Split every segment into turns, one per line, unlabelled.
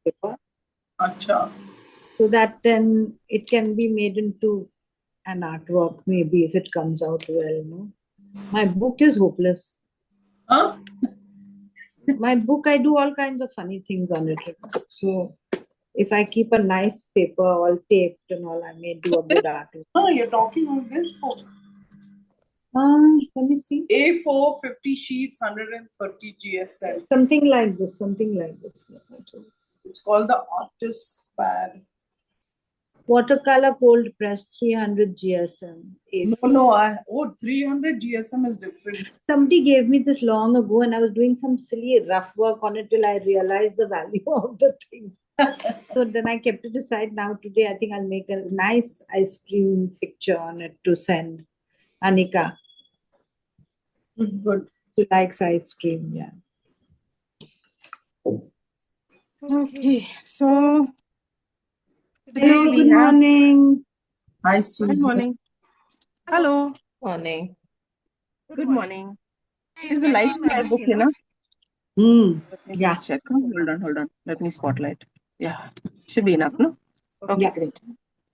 paper.
Acha.
So that then it can be made into an artwork, maybe if it comes out well. No? My book is hopeless.
Huh?
My book, I do all kinds of funny things on it. So if I keep a nice paper all taped and all, I may do a good artwork.
Oh, you're talking of this book.
Let me see.
A4, 50 sheets, 130 GSM.
Something like this, something like this.
It's called the Artist Pad.
Watercolor cold press 300 GSM.
No, 300 GSM is different.
Somebody gave me this long ago and I was doing some silly rough work on it till I realized the value of the thing. So then I kept it aside. Now today I think I'll make a nice ice cream picture on it to send Anika.
Good.
She likes ice cream, yeah.
Okay, so
Hello, good morning.
Hi, Susan.
Good morning. Hello.
Morning.
Good morning. Is the light in my book enough? Let me
Yeah.
just check. Hold on. Let me spotlight. Yeah, should be enough, no? Okay,
Yeah.
great.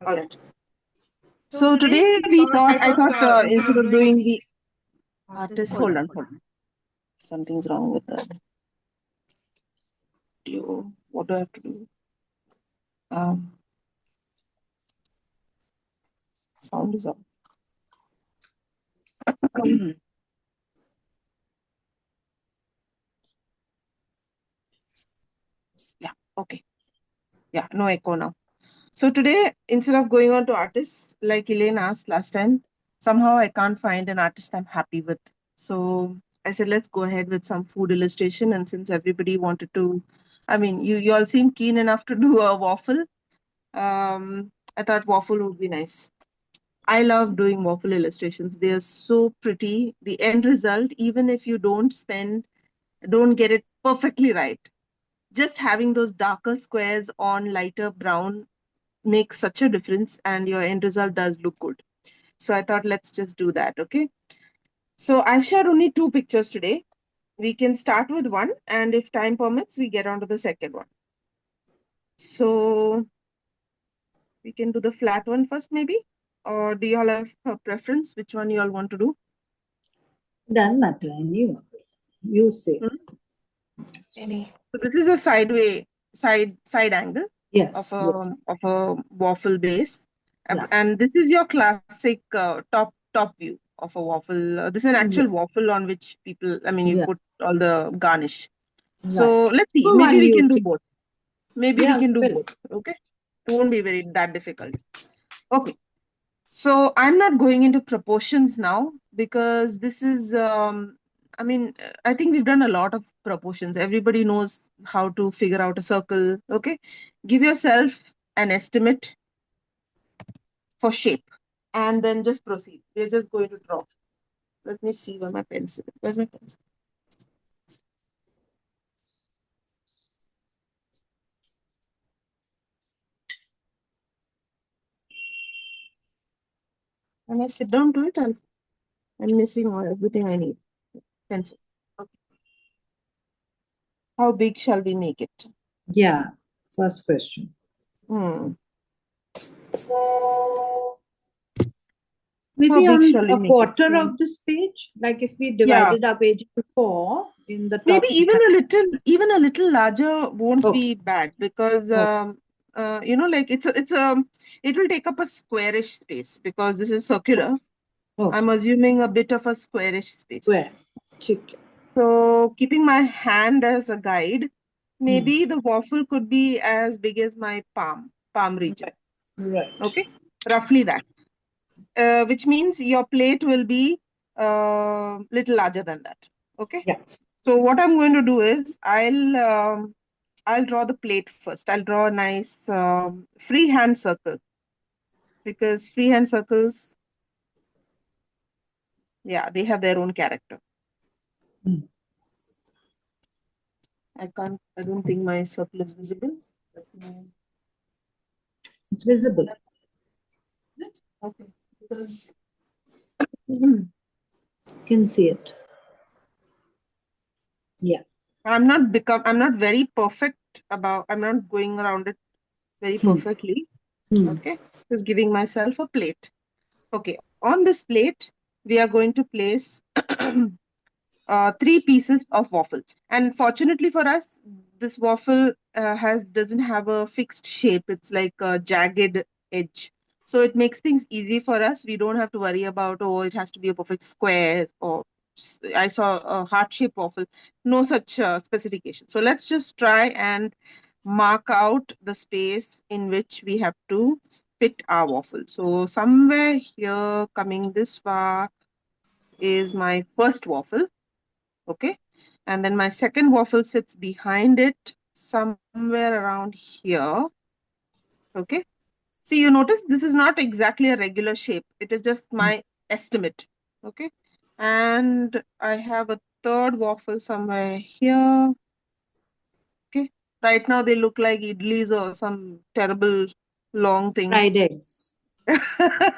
All right. So today I thought instead of doing the artist, hold on. Something's wrong with the audio. What do I have to do? Sound is off. Yeah, okay. Yeah, no echo now. So today, instead of going on to artists, like Elaine asked last time, somehow I can't find an artist I'm happy with. So I said, let's go ahead with some food illustration. And since everybody wanted to, I mean, you all seem keen enough to do a waffle. I thought waffle would be nice. I love doing waffle illustrations. They are so pretty. The end result, even if you don't get it perfectly right, just having those darker squares on lighter brown makes such a difference, and your end result does look good. So I thought, let's just do that. Okay. So I've shared only 2 pictures today. We can start with one, and if time permits, we get on to the second one. So we can do the flat one first, maybe? Or do you all have a preference? Which one you all want to do?
Doesn't matter. You say.
Any?
So this is a side angle
Yes.
of a waffle base.
Yeah.
And this is your classic top view of a waffle. This is an actual waffle on which people, I mean, you put all the garnish. So let's see. Maybe we can do both. Maybe we can do both. Okay. It won't be that difficult. Okay. So I'm not going into proportions now because this is, I mean, I think we've done a lot of proportions. Everybody knows how to figure out a circle. Okay. Give yourself an estimate for shape and then just proceed. We're just going to draw. Let me see where my pencil is. Where's my pencil? When I sit down to it, I'm missing everything I need. Pencil. Okay. How big shall we make it?
Yeah. First question. Maybe on a quarter of this page, like if we divided our page into 4 in the top.
Maybe even a little larger won't be bad because you know, like it will take up a squarish space because this is circular. I'm assuming a bit of a squarish space.
Square.
So keeping my hand as a guide, maybe the waffle could be as big as my palm region.
Right.
Okay, roughly that. Which means your plate will be little larger than that. Okay.
Yeah.
So what I'm going to do is I'll draw the plate first. I'll draw a nice freehand circle because freehand circles, yeah, they have their own character. I don't think my circle is visible.
It's visible.
Okay. Because
you can see it. Yeah.
I'm not very perfect I'm not going around it very
Hmm.
perfectly.
Hmm.
Okay, just giving myself a plate. Okay, on this plate, we are going to place 3 pieces of waffle. And fortunately for us, this waffle doesn't have a fixed shape. It's like a jagged edge. So it makes things easy for us. We don't have to worry about, oh, it has to be a perfect square or I saw a heart-shaped waffle. No such specification. So let's just try and mark out the space in which we have to fit our waffle. So somewhere here, coming this far, is my first waffle. Okay, and then my second waffle sits behind it somewhere around here. Okay, see, you notice this is not exactly a regular shape, it is just my estimate. Okay, and I have a third waffle somewhere here. Okay, right now they look like idlis or some terrible long thing.
Fried eggs.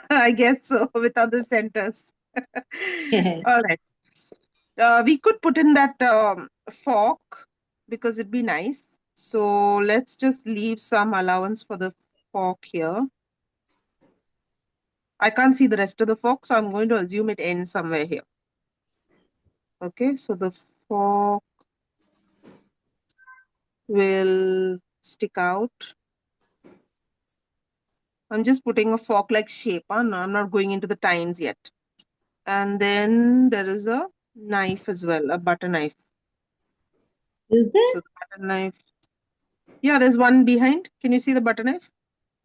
I guess so, without the centers.
Yeah.
All right. We could put in that fork because it'd be nice. So let's just leave some allowance for the fork here. I can't see the rest of the fork, so I'm going to assume it ends somewhere here. Okay, so the fork will stick out. I'm just putting a fork-like shape. No, I'm not going into the tines yet. And then there is a knife as well, a butter knife.
Is there?
So the butter knife. Yeah, there's one behind. Can you see the butter knife?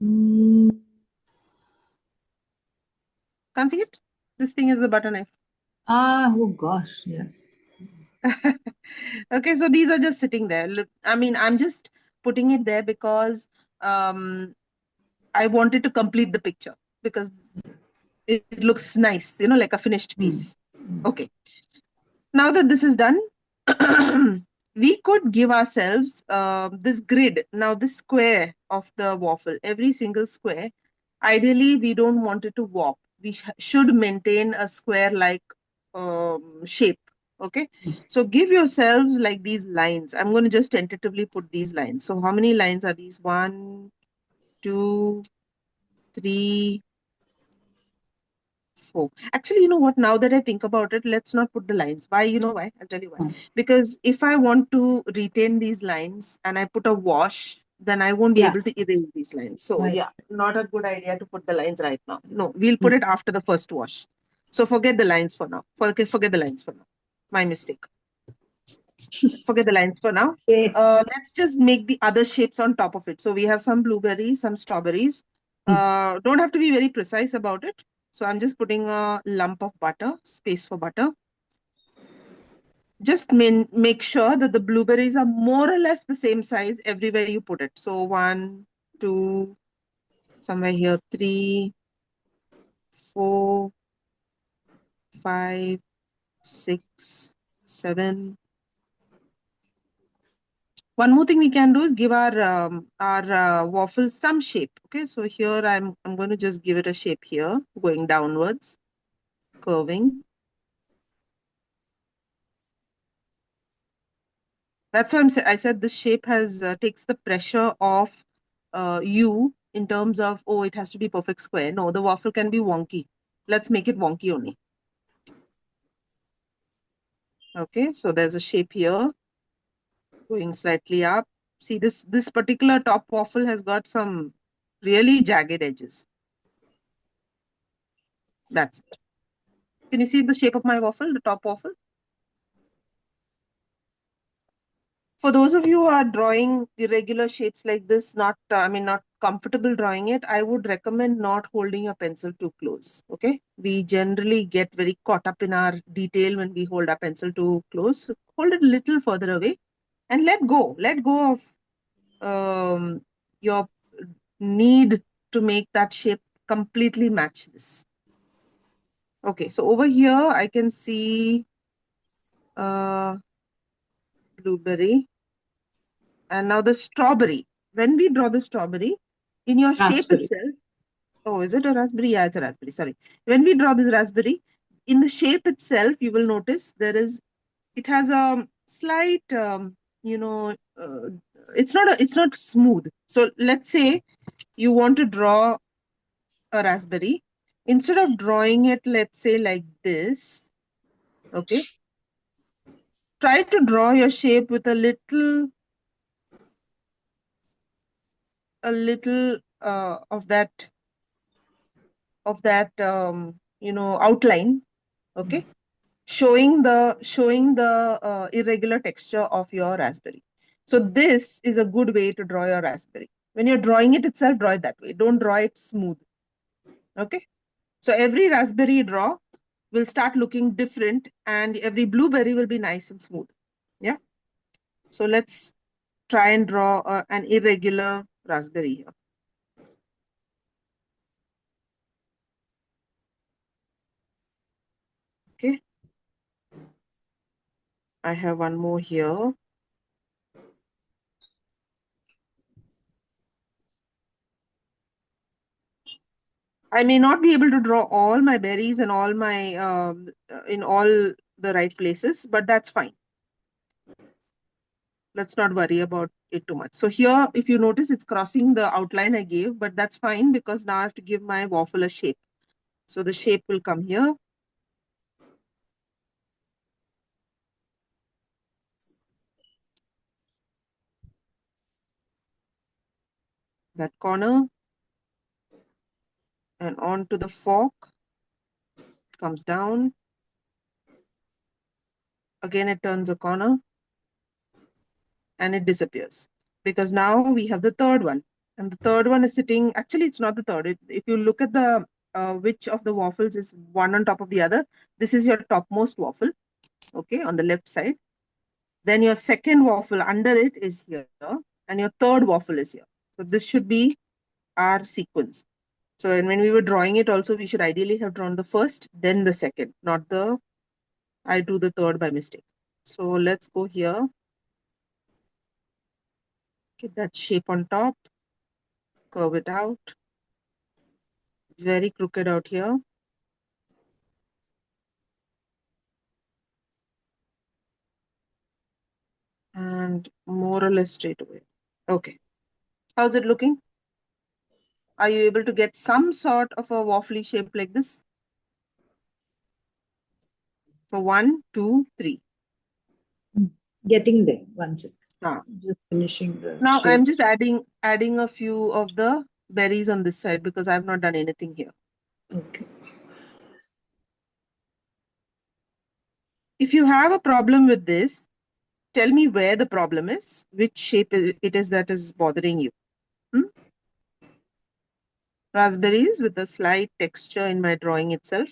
Mm.
Can't see it? This thing is the butter knife.
Ah, oh gosh, yes.
Okay, so these are just sitting there. Look, I mean, I'm just putting it there because I wanted to complete the picture because it looks nice, like a finished
Hmm.
piece. Okay, now that this is done, we could give ourselves this grid. Now, this square of the waffle, every single square, ideally, we don't want it to warp. We should maintain a square-like shape. Okay, so give yourselves like these lines. I'm going to just tentatively put these lines. So how many lines are these? 1, 2, 3, 4. Actually, you know what? Now that I think about it, let's not put the lines. Why? You know why? I'll tell you why.
Hmm.
Because if I want to retain these lines and I put a wash, then I won't be
Yeah.
able to erase these lines. So
Right.
yeah, not a good idea to put the lines right now. No, we'll put
Hmm.
it after the first wash. So forget the lines for now. Forget the lines for now. My mistake. Forget the lines for now.
Okay.
Let's just make the other shapes on top of it. So we have some blueberries, some strawberries. Don't have to be very precise about it. So I'm just putting a lump of butter, space for butter. Just make sure that the blueberries are more or less the same size everywhere you put it. So 1, 2, somewhere here, 3, 4, 5, 6, 7. One more thing we can do is give our waffle some shape. Okay, so here I'm going to just give it a shape here, going downwards, curving. That's why I said this shape has takes the pressure off you in terms of, oh, it has to be perfect square. No, the waffle can be wonky. Let's make it wonky only. Okay, so there's a shape here going slightly up. See, this particular top waffle has got some really jagged edges. That's it. Can you see the shape of my waffle, the top waffle? For those of you who are drawing irregular shapes like this, not comfortable drawing it, I would recommend not holding your pencil too close. Okay. We generally get very caught up in our detail when we hold our pencil too close. So hold it a little further away and let go. Let go of your need to make that shape completely match this. Okay. So over here, I can see blueberry. And now the strawberry. When we draw the strawberry, in your shape
Raspberry.
itself, oh, is it a raspberry? Yeah, it's a raspberry. Sorry. When we draw this raspberry, in the shape itself, you will notice it has a slight, it's not smooth. So let's say you want to draw a raspberry. Instead of drawing it, let's say like this, okay, try to draw your shape with a little of that outline, okay, showing the irregular texture of your raspberry. So this is a good way to draw your raspberry. When you're drawing it itself, draw it that way. Don't draw it smooth. Okay. So every raspberry you draw will start looking different, and every blueberry will be nice and smooth. Yeah. So let's try and draw an irregular raspberry here. Okay. I have one more here. I may not be able to draw all my berries and all my in all the right places, but that's fine. Let's not worry about it too much. So here, if you notice, it's crossing the outline I gave, but that's fine because now I have to give my waffle a shape. So the shape will come here. That corner. And onto the fork. Comes down. Again, it turns a corner. And it disappears. Because now we have the third one. And the third one is sitting, actually it's not the third. If you look at the which of the waffles is one on top of the other, this is your topmost waffle, okay, on the left side. Then your second waffle under it is here, and your third waffle is here. So this should be our sequence. So and when we were drawing it also, we should ideally have drawn the first, then the second, not I do the third by mistake. So let's go here. Get that shape on top. Curve it out. Very crooked out here. And more or less straight away. Okay. How's it looking? Are you able to get some sort of a waffly shape like this? So 1, 2, 3.
Getting there. One second.
Ah.
Just finishing the
Now
shape.
I'm just adding a few of the berries on this side because I've not done anything here.
Okay.
If you have a problem with this, tell me where the problem is, which shape it is that is bothering you. Raspberries with a slight texture in my drawing itself.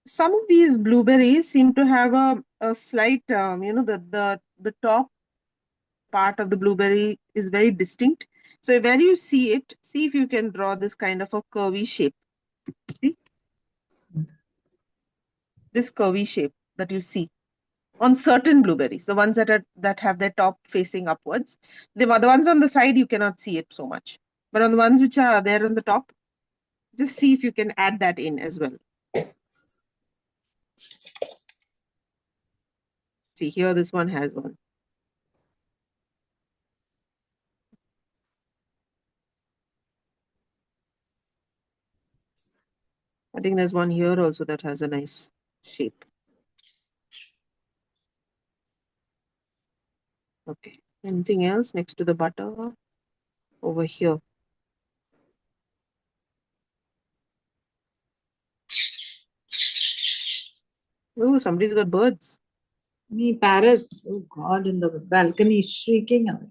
Some of these blueberries seem to have a slight, the top part of the blueberry is very distinct. So where you see it, see if you can draw this kind of a curvy shape. See? This curvy shape that you see on certain blueberries, the ones that have their top facing upwards. The ones on the side, you cannot see it so much. But on the ones which are there on the top, just see if you can add that in as well. See, here this one has one. I think there's one here also that has a nice shape. Okay. Anything else next to the butter? Over here. Oh, somebody's got birds.
Me parrots. Oh God, in the balcony shrieking away.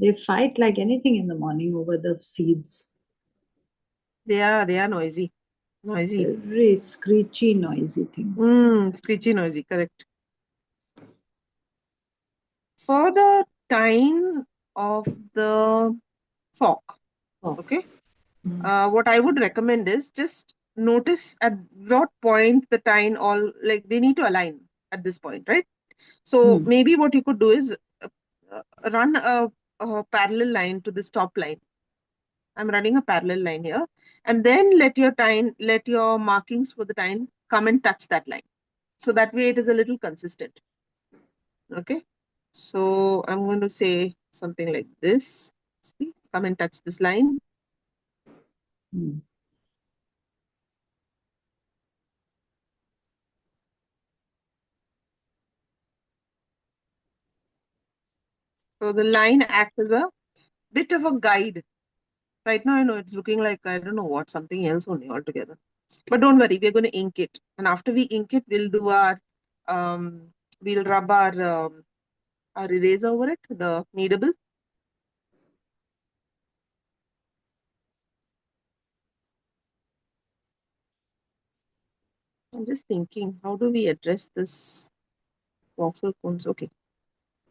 They fight like anything in the morning over the seeds.
They are noisy. Noisy.
Very screechy, noisy thing.
Screechy noisy, correct. For the time of the fork, okay? What I would recommend is just notice at what point the tine all like they need to align at this point, right? So
Hmm.
maybe what you could do is run a parallel line to this top line. I'm running a parallel line here, and then let your markings for the tine come and touch that line. So that way it is a little consistent. Okay. So I'm going to say something like this. See, come and touch this line.
Hmm.
So the line acts as a bit of a guide. Right now, I know it's looking like, I don't know what, something else only altogether. But don't worry, we're going to ink it. And after we ink it, we'll do we'll rub our eraser over it, the kneadable. I'm just thinking, how do we address this waffle cones? Okay.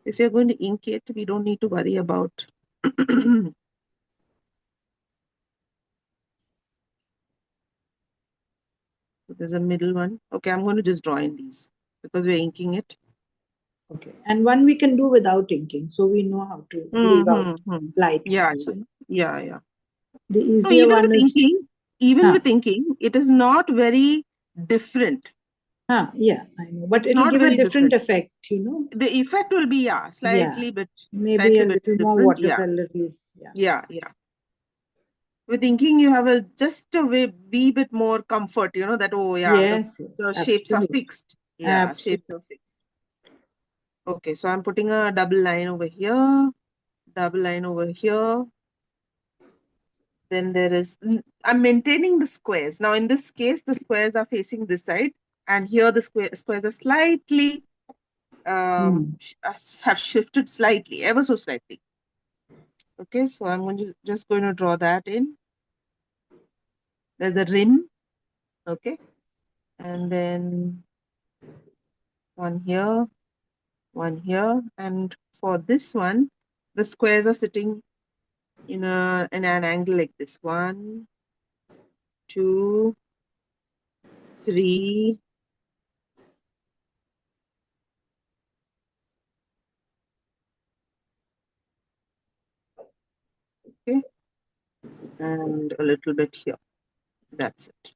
If you're going to ink it, we don't need to worry about there's a middle one. Okay, I'm going to just draw in these because we're inking it.
Okay. And one we can do without inking, so we know how to leave out light
Yeah,
ones, you know.
yeah.
The
So
easier one is
even
huh.
with inking, it is not very different.
Yeah, I know. But
It's
it'll
not
give a
very
different
different.
effect, you know.
The effect will be
Yeah.
slightly bit
Maybe a little more
different. Yeah.
watercolory.
Yeah. With inking, you have just a wee bit more comfort, that
Yes,
the shapes are
absolutely.
fixed. Yeah, shapes are fixed. Okay, so I'm putting a double line over here, double line over here. Then I'm maintaining the squares. Now, in this case, the squares are facing this side, and here the squares are slightly, have shifted slightly, ever so slightly. Okay, so I'm just going to draw that in. There's a rim, okay, and then one here, and for this one, the squares are sitting in an angle like this. 1, 2, 3. Okay, and a little bit here. That's it.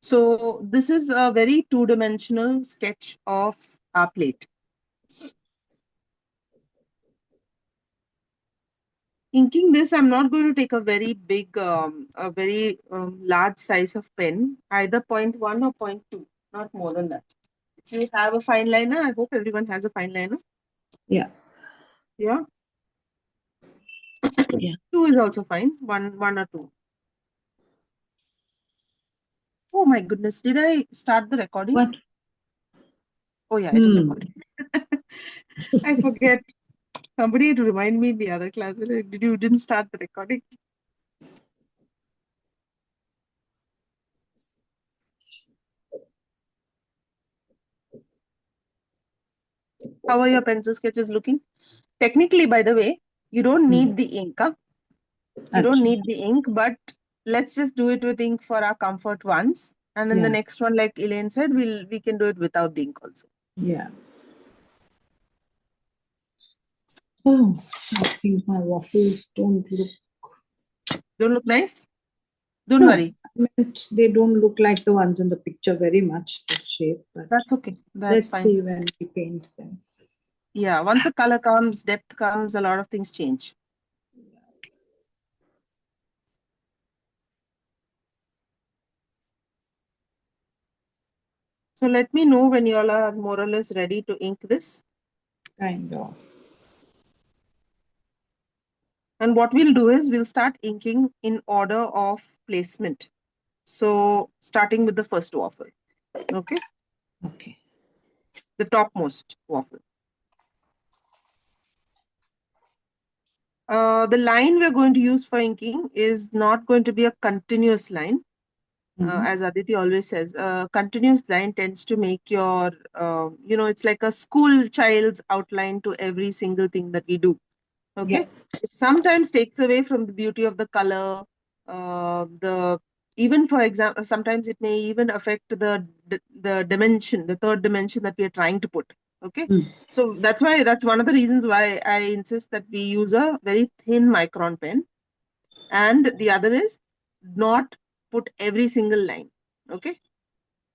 So this is a very two-dimensional sketch of our plate. Inking this, I'm not going to take a very big, large size of pen, either 0.1 or 0.2, not more than that. If you have a fine liner, I hope everyone has a fine liner.
Yeah.
Yeah.
Yeah.
2 is also fine. One or 2. Oh my goodness! Did I start the recording?
What?
Oh yeah, it is recording. I forget. Somebody had to remind me in the other class. You didn't start the recording? How are your pencil sketches looking? Technically, by the way, you don't need the ink. Huh? You don't need the ink, but let's just do it with ink for our comfort once. And then the next one, like Elaine said, we can do it without the ink also.
Yeah. Oh, I think my waffles don't look
nice. Don't worry.
I meant they don't look like the ones in the picture very much, the shape. But
that's okay. That's
let's
fine.
see when we paint them.
Yeah, once the color comes, depth comes, a lot of things change. So let me know when you all are more or less ready to ink this.
Kind of.
And what we'll do is we'll start inking in order of placement. So starting with the first waffle. Okay.
Okay.
The topmost waffle. The line we're going to use for inking is not going to be a continuous line. As Aditi always says, a continuous line tends to make it's like a school child's outline to every single thing that we do. Okay. It sometimes takes away from the beauty of the color. The even for example, sometimes it may even affect the dimension, the third dimension that we are trying to put. Okay. So that's one of the reasons why I insist that we use a very thin micron pen. And the other is not put every single line. Okay.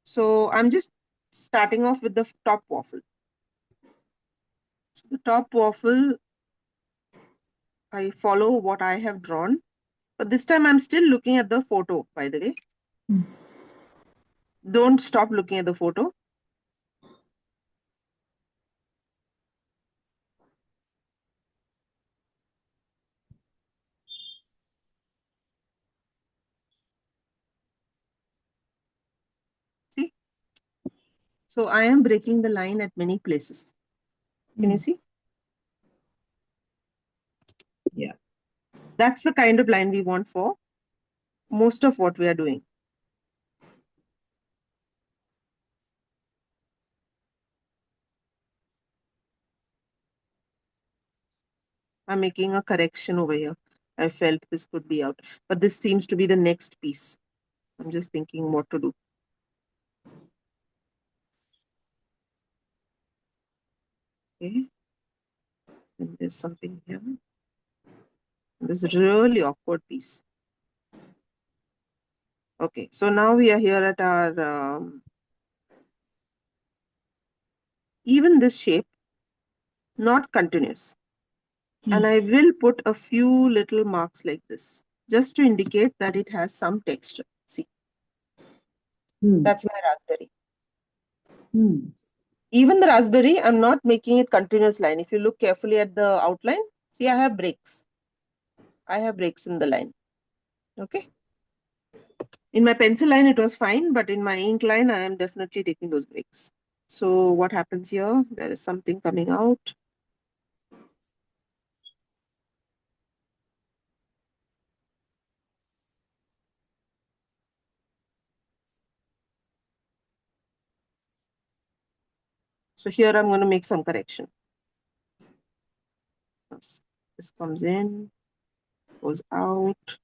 So I'm just starting off with the top waffle. So the top waffle, I follow what I have drawn. But this time I'm still looking at the photo, by the way. Don't stop looking at the photo. See? So I am breaking the line at many places. Can you see?
Yeah.
That's the kind of line we want for most of what we are doing. I'm making a correction over here. I felt this could be out, but this seems to be the next piece. I'm just thinking what to do. Okay. And there's something here. This is a really awkward piece. Okay, so now we are here at our, even this shape, not continuous. And I will put a few little marks like this, just to indicate that it has some texture. See, that's my raspberry. Even the raspberry, I'm not making it continuous line. If you look carefully at the outline, see, I have breaks. I have breaks in the line. Okay. In my pencil line, it was fine, but in my ink line, I am definitely taking those breaks. So what happens here? There is something coming out. So here I'm going to make some correction. This comes in, goes out.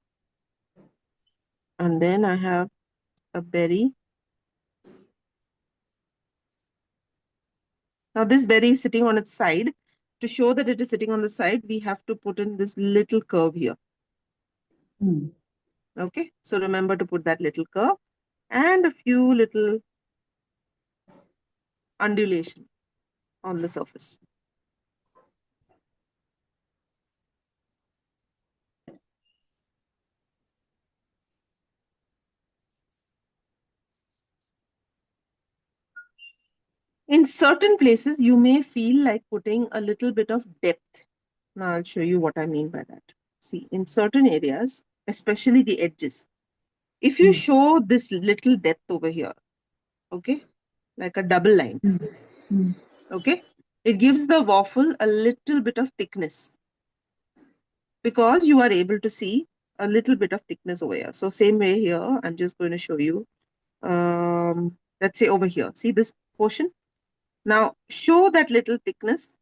And then I have a berry. Now this berry is sitting on its side. To show that it is sitting on the side, we have to put in this little curve here. Okay, so remember to put that little curve and a few little undulation on the surface. In certain places, you may feel like putting a little bit of depth. Now I'll show you what I mean by that. See, in certain areas, especially the edges, if you show this little depth over here, okay, like a double line, okay, it gives the waffle a little bit of thickness because you are able to see a little bit of thickness over here. So same way here, I'm just going to show you, let's say over here, see this portion? Now show that little thickness,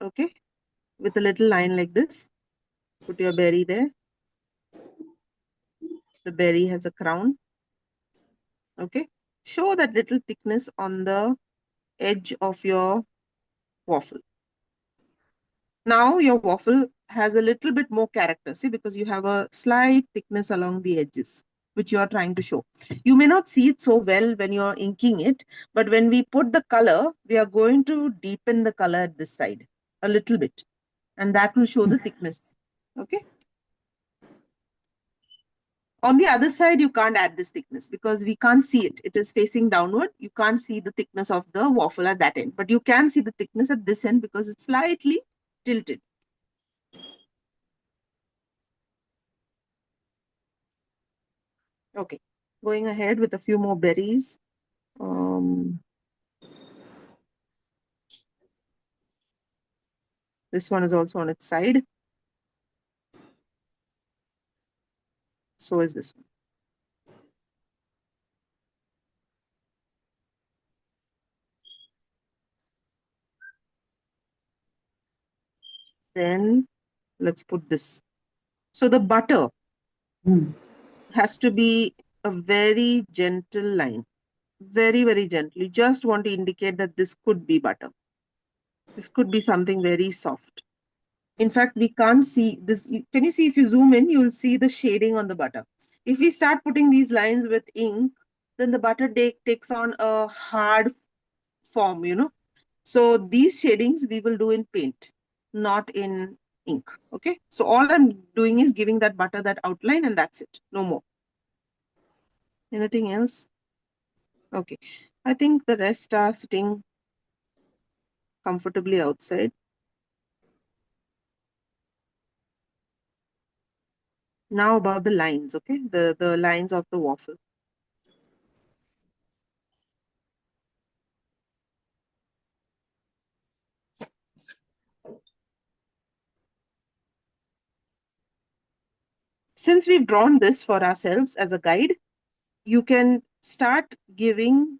okay, with a little line like this. Put your berry there. The berry has a crown, okay. Show that little thickness on the edge of your waffle. Now your waffle has a little bit more character, see, because you have a slight thickness along the edges, which you are trying to show. You may not see it so well when you're inking it, but when we put the color, we are going to deepen the color at this side a little bit, and that will show the thickness, okay. On the other side, you can't add this thickness because we can't see it. It is facing downward. You can't see the thickness of the waffle at that end, but you can see the thickness at this end because it's slightly tilted. Okay, going ahead with a few more berries. This one is also on its side. So is this one. Then let's put this. So the butter has to be a very gentle line. Very, very gentle. You just want to indicate that this could be butter. This could be something very soft. In fact, we can't see this. Can you see if you zoom in, you'll see the shading on the butter. If we start putting these lines with ink, then the butter takes on a hard form, you know. So these shadings we will do in paint, not in ink. Okay. So all I'm doing is giving that butter that outline and that's it. No more. Anything else? Okay. I think the rest are sitting comfortably outside. Now about the lines, okay? The lines of the waffle. Since we've drawn this for ourselves as a guide, you can start giving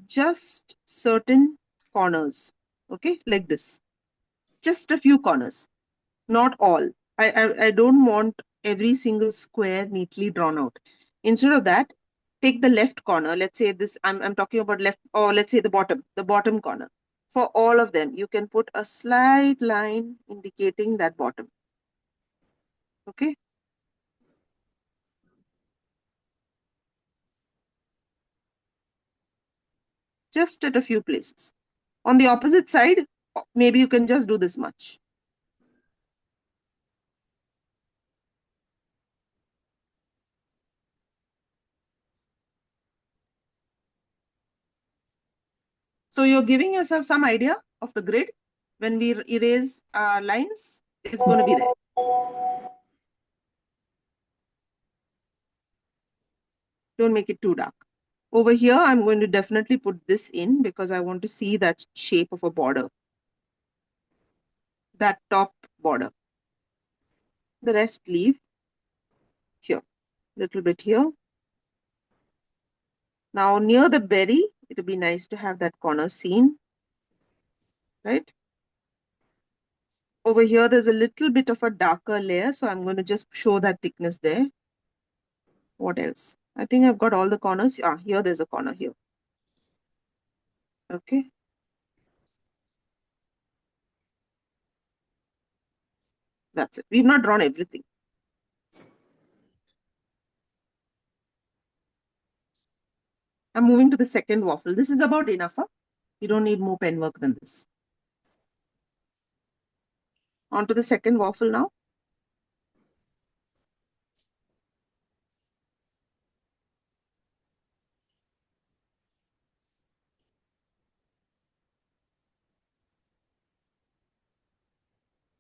just certain corners, okay? Like this. Just a few corners, not all. I don't want every single square neatly drawn out. Instead of that, take the left corner. Let's say this, I'm talking about left, or let's say the bottom corner. For all of them, you can put a slight line indicating that bottom. Okay. Just at a few places. On the opposite side, maybe you can just do this much. So you're giving yourself some idea of the grid. When we erase lines, it's going to be there. Don't make it too dark. Over here, I'm going to definitely put this in because I want to see that shape of a border. That top border. The rest leave here. Little bit here. Now near the berry, it would be nice to have that corner seen. Right? Over here, there's a little bit of a darker layer. So I'm going to just show that thickness there. What else? I think I've got all the corners. Ah, here there's a corner here. Okay. That's it. We've not drawn everything. I'm moving to the second waffle. This is about enough. Huh? You don't need more pen work than this. On to the second waffle now.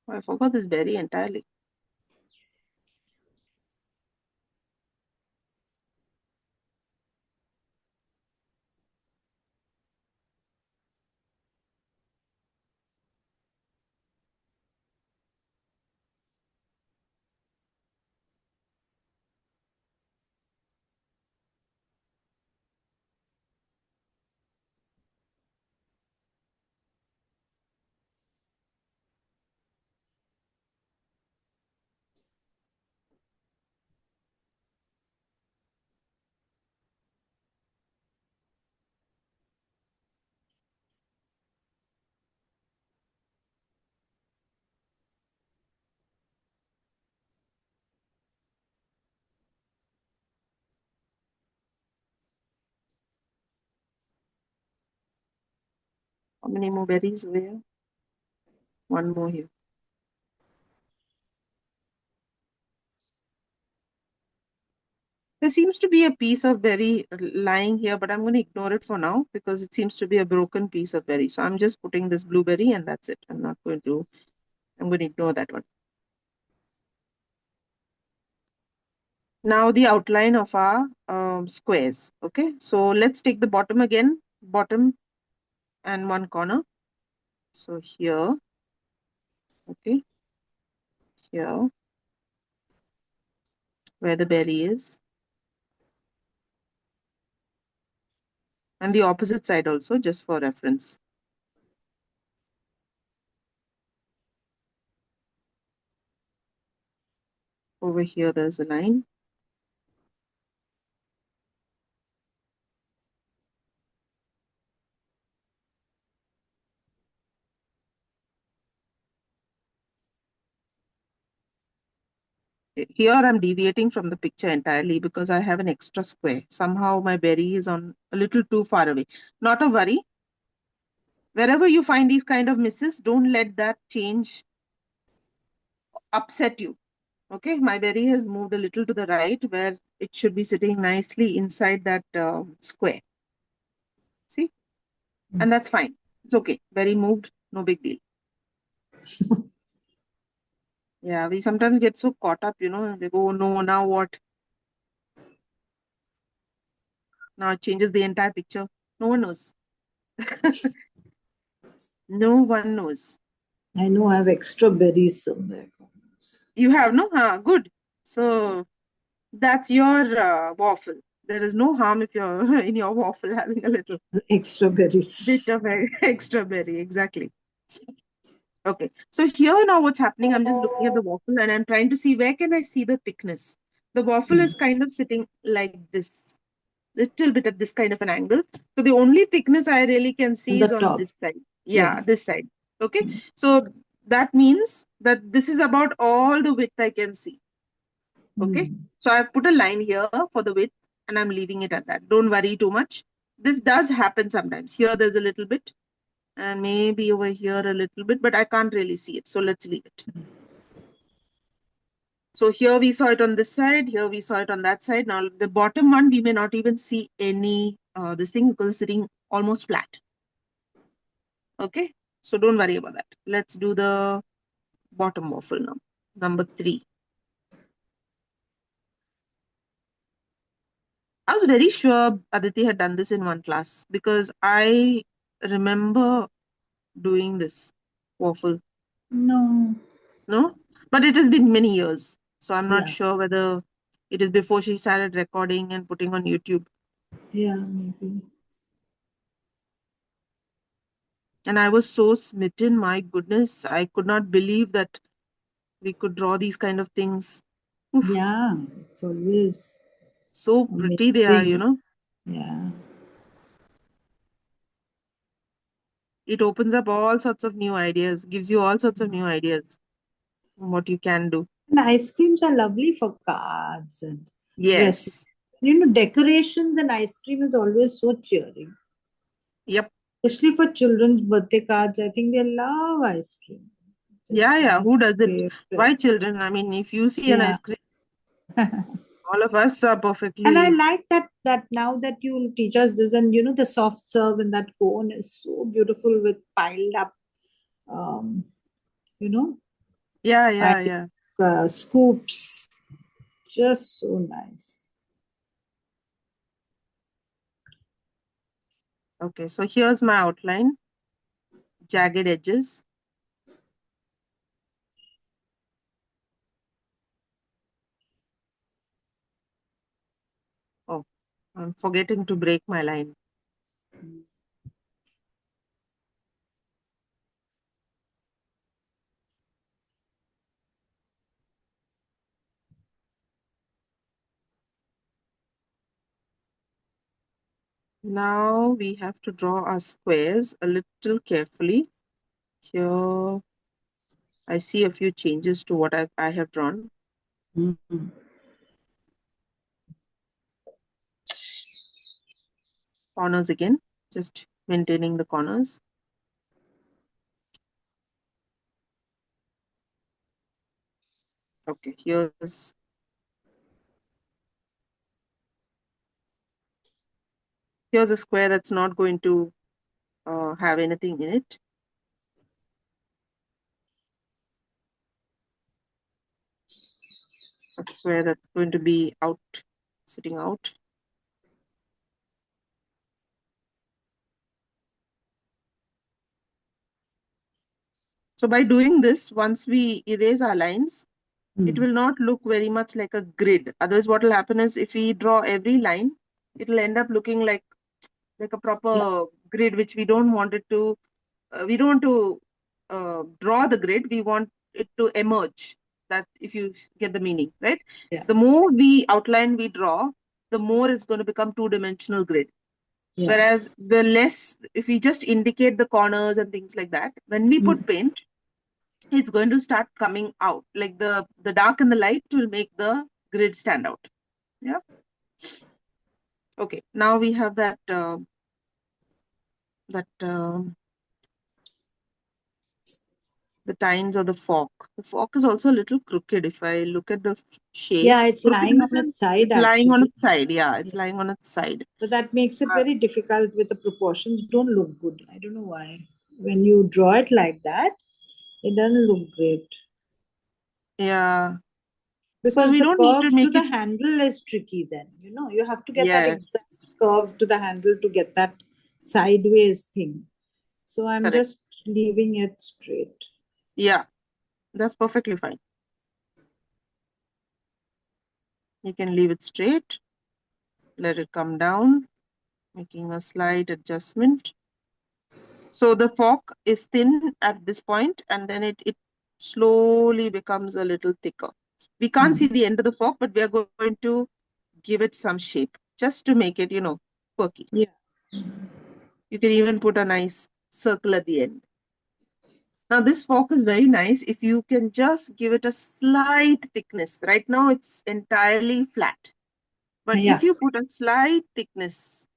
I forgot this berry entirely. How many more berries over here? One more here. There seems to be a piece of berry lying here, but I'm going to ignore it for now because it seems to be a broken piece of berry. So I'm just putting this blueberry and that's it. I'm going to ignore that one. Now the outline of our squares. Okay, so let's take the bottom again, bottom and one corner. So here, okay, here, where the berry is. And the opposite side also, just for reference. over here there's a line. Here I'm deviating from the picture entirely because I have an extra square. Somehow my berry is on a little too far away. Not a worry. Wherever you find these kind of misses, don't let that change upset you. Okay, my berry has moved a little to the right where it should be sitting nicely inside that square. See? And that's fine. It's okay. Berry moved, no big deal. Yeah, we sometimes get so caught up, they go, oh, no, now what? Now it changes the entire picture. No one knows. No one knows.
I know I have extra berries somewhere.
You have, no? Good. So that's your waffle. There is no harm if you're in your waffle having a little
Extra berries.
bit of extra berry. Exactly. Okay. So here now what's happening, I'm just looking at the waffle and I'm trying to see where can I see the thickness. The waffle is kind of sitting like this, little bit at this kind of an angle. So the only thickness I really can see
On the
is on
top.
this side.
Yeah.
This side. Okay. So that means that this is about all the width I can see. Okay. So I've put a line here for the width and I'm leaving it at that. Don't worry too much. This does happen sometimes. Here there's a little bit and maybe over here a little bit, but I can't really see it. So let's leave it. So here we saw it on this side, here we saw it on that side. Now the bottom one, we may not even see any this thing because it's sitting almost flat. Okay, so don't worry about that. Let's do the bottom waffle now, number 3. I was very sure Aditi had done this in one class because I remember doing this waffle.
No.
No, but it has been many years. So I'm not
Yeah.
sure whether it is before she started recording and putting on YouTube.
Yeah, maybe.
And I was so smitten, my goodness, I could not believe that we could draw these kind of things. Oof,
Yeah, it's always
so pretty they are,
amazing. Yeah.
It opens up all sorts of new ideas, gives you all sorts of new ideas on what you can do.
And ice creams are lovely for cards and dresses.
Yes.
Decorations and ice cream is always so cheering.
Yep.
Especially for children's birthday cards, I think they love ice cream.
Yeah. Who does it?
Favorite.
Why children? I mean, if you see an
Yeah.
ice cream, all of us are
And I
perfectly.
like that now that you will teach us this, and the soft serve in that cone is so beautiful with piled up, um, you know,
Yeah.
scoops. Just so nice.
Okay, so here's my outline. Jagged edges. Oh, I'm forgetting to break my line. Now we have to draw our squares a little carefully. Here, I see a few changes to what I have drawn.
Mm-hmm.
Corners again, just maintaining the corners. Okay, here's a square that's not going to have anything in it. A square that's going to be out, sitting out. So by doing this, once we erase our lines, it will not look very much like a grid. Otherwise, what will happen is if we draw every line, it will end up looking like a proper grid, which we don't want it to. We don't want to draw the grid. We want it to emerge. That if you get the meaning, right?
Yeah.
The more we outline, we draw, the more it's going to become two-dimensional grid.
Yeah.
Whereas the less, if we just indicate the corners and things like that, when we put paint, it's going to start coming out. Like the dark and the light will make the grid stand out. Yeah. Okay. Now we have that the tines or the fork. The fork is also a little crooked. If I look at the shape,
Yeah, it's
crooked
lying
in the
on
sense
its side.
it's lying on
Actually.
its side. Yeah, it's lying on its side.
But that makes it very difficult with the proportions. Don't look good. I don't know why. When you draw it like that, it doesn't look great.
Yeah.
Because
we
the
don't need
curve
to
to
make
the
it.
handle is tricky then. You have to get that
Yes.
exact curve to the handle to get that sideways thing. So I'm
Correct.
just leaving it straight.
Yeah, that's perfectly fine. You can leave it straight, let it come down, making a slight adjustment. So the fork is thin at this point, and then it slowly becomes a little thicker. We can't see the end of the fork, but we are going to give it some shape just to make it, quirky.
Yeah.
You can even put a nice circle at the end. Now this fork is very nice if you can just give it a slight thickness. Right now it's entirely flat. But
Yeah.
if you put a slight thickness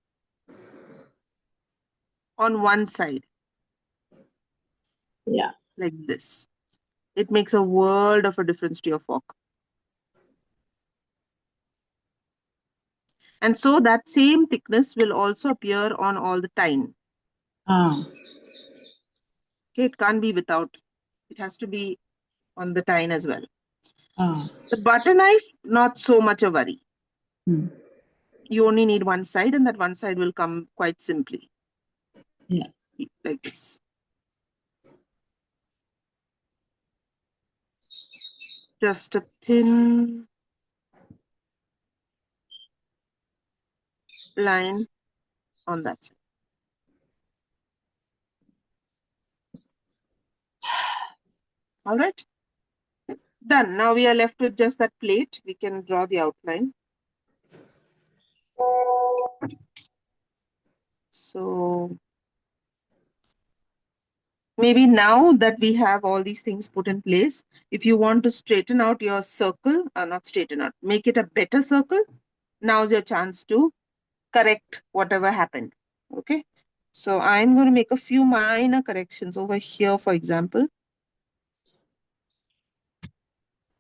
on one side,
Yeah.
like this, it makes a world of a difference to your fork. And so that same thickness will also appear on all the tine.
Ah.
Okay, it can't be without. It has to be on the tine as well.
Ah.
The butter knife, not so much a worry.
Hmm.
You only need one side, and that one side will come quite simply.
Yeah.
Like this. Just a thin line on that side. All right. Done. Now we are left with just that plate. We can draw the outline. So maybe now that we have all these things put in place, if you want to straighten out your circle, not straighten out, make it a better circle, now's your chance to correct whatever happened. Okay. So I'm going to make a few minor corrections over here, for example.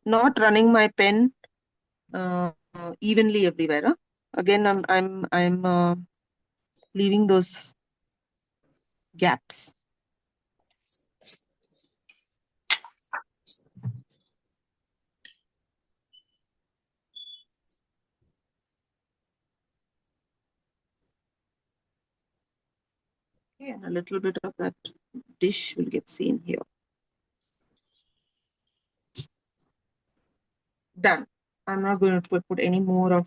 Not running my pen evenly everywhere. Huh? Again, I'm leaving those gaps. Okay, and a little bit of that dish will get seen here. Done. I'm not going to put any more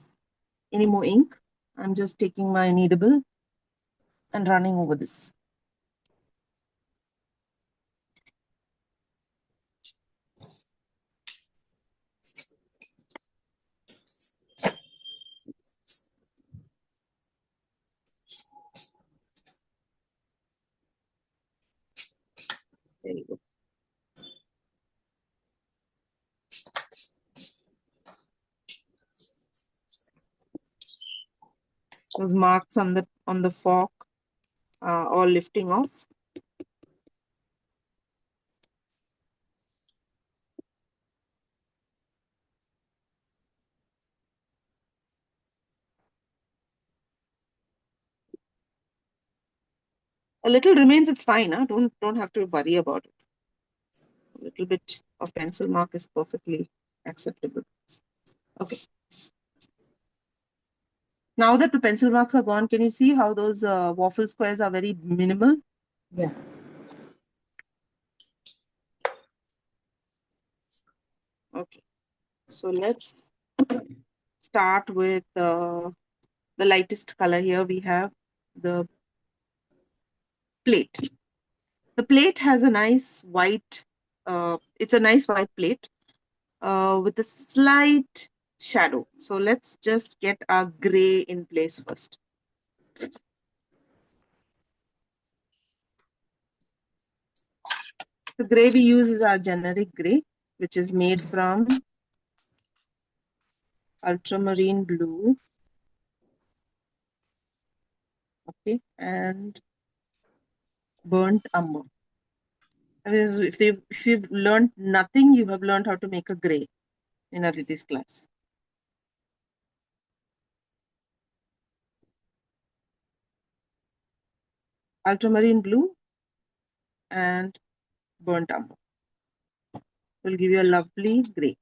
ink. I'm just taking my kneadable and running over this. There you go. Those marks on the fork all lifting off. A little remains, it's fine. Huh? Don't have to worry about it. A little bit of pencil mark is perfectly acceptable. Okay. Now that the pencil marks are gone, can you see how those waffle squares are very minimal?
Yeah.
Okay. So let's start with the lightest color here. We have the plate. The plate has a nice white, it's a nice white plate. with a slight shadow. So let's just get our gray in place first. The gray we use is our generic gray, which is made from ultramarine blue. Okay, and burnt umber. If you've learned nothing, you have learned how to make a gray in Aditi's class. Ultramarine blue and burnt umber will give you a lovely gray.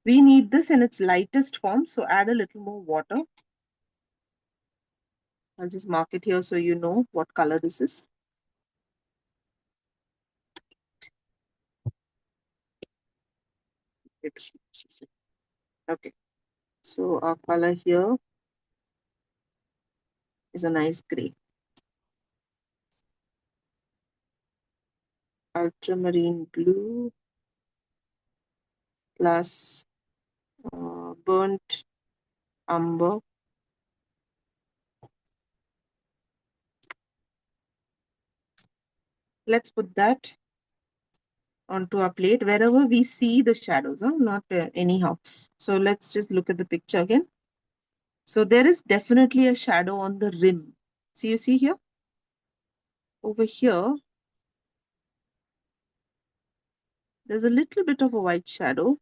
We need this in its lightest form, so add a little more water. I'll just mark it here so you know what color this is. Okay, so our color here is a nice gray. Ultramarine blue plus burnt umber. Let's put that onto our plate wherever we see the shadows, not anyhow. So let's just look at the picture again. So there is definitely a shadow on the rim. So you see here? Over here, there's a little bit of a white shadow.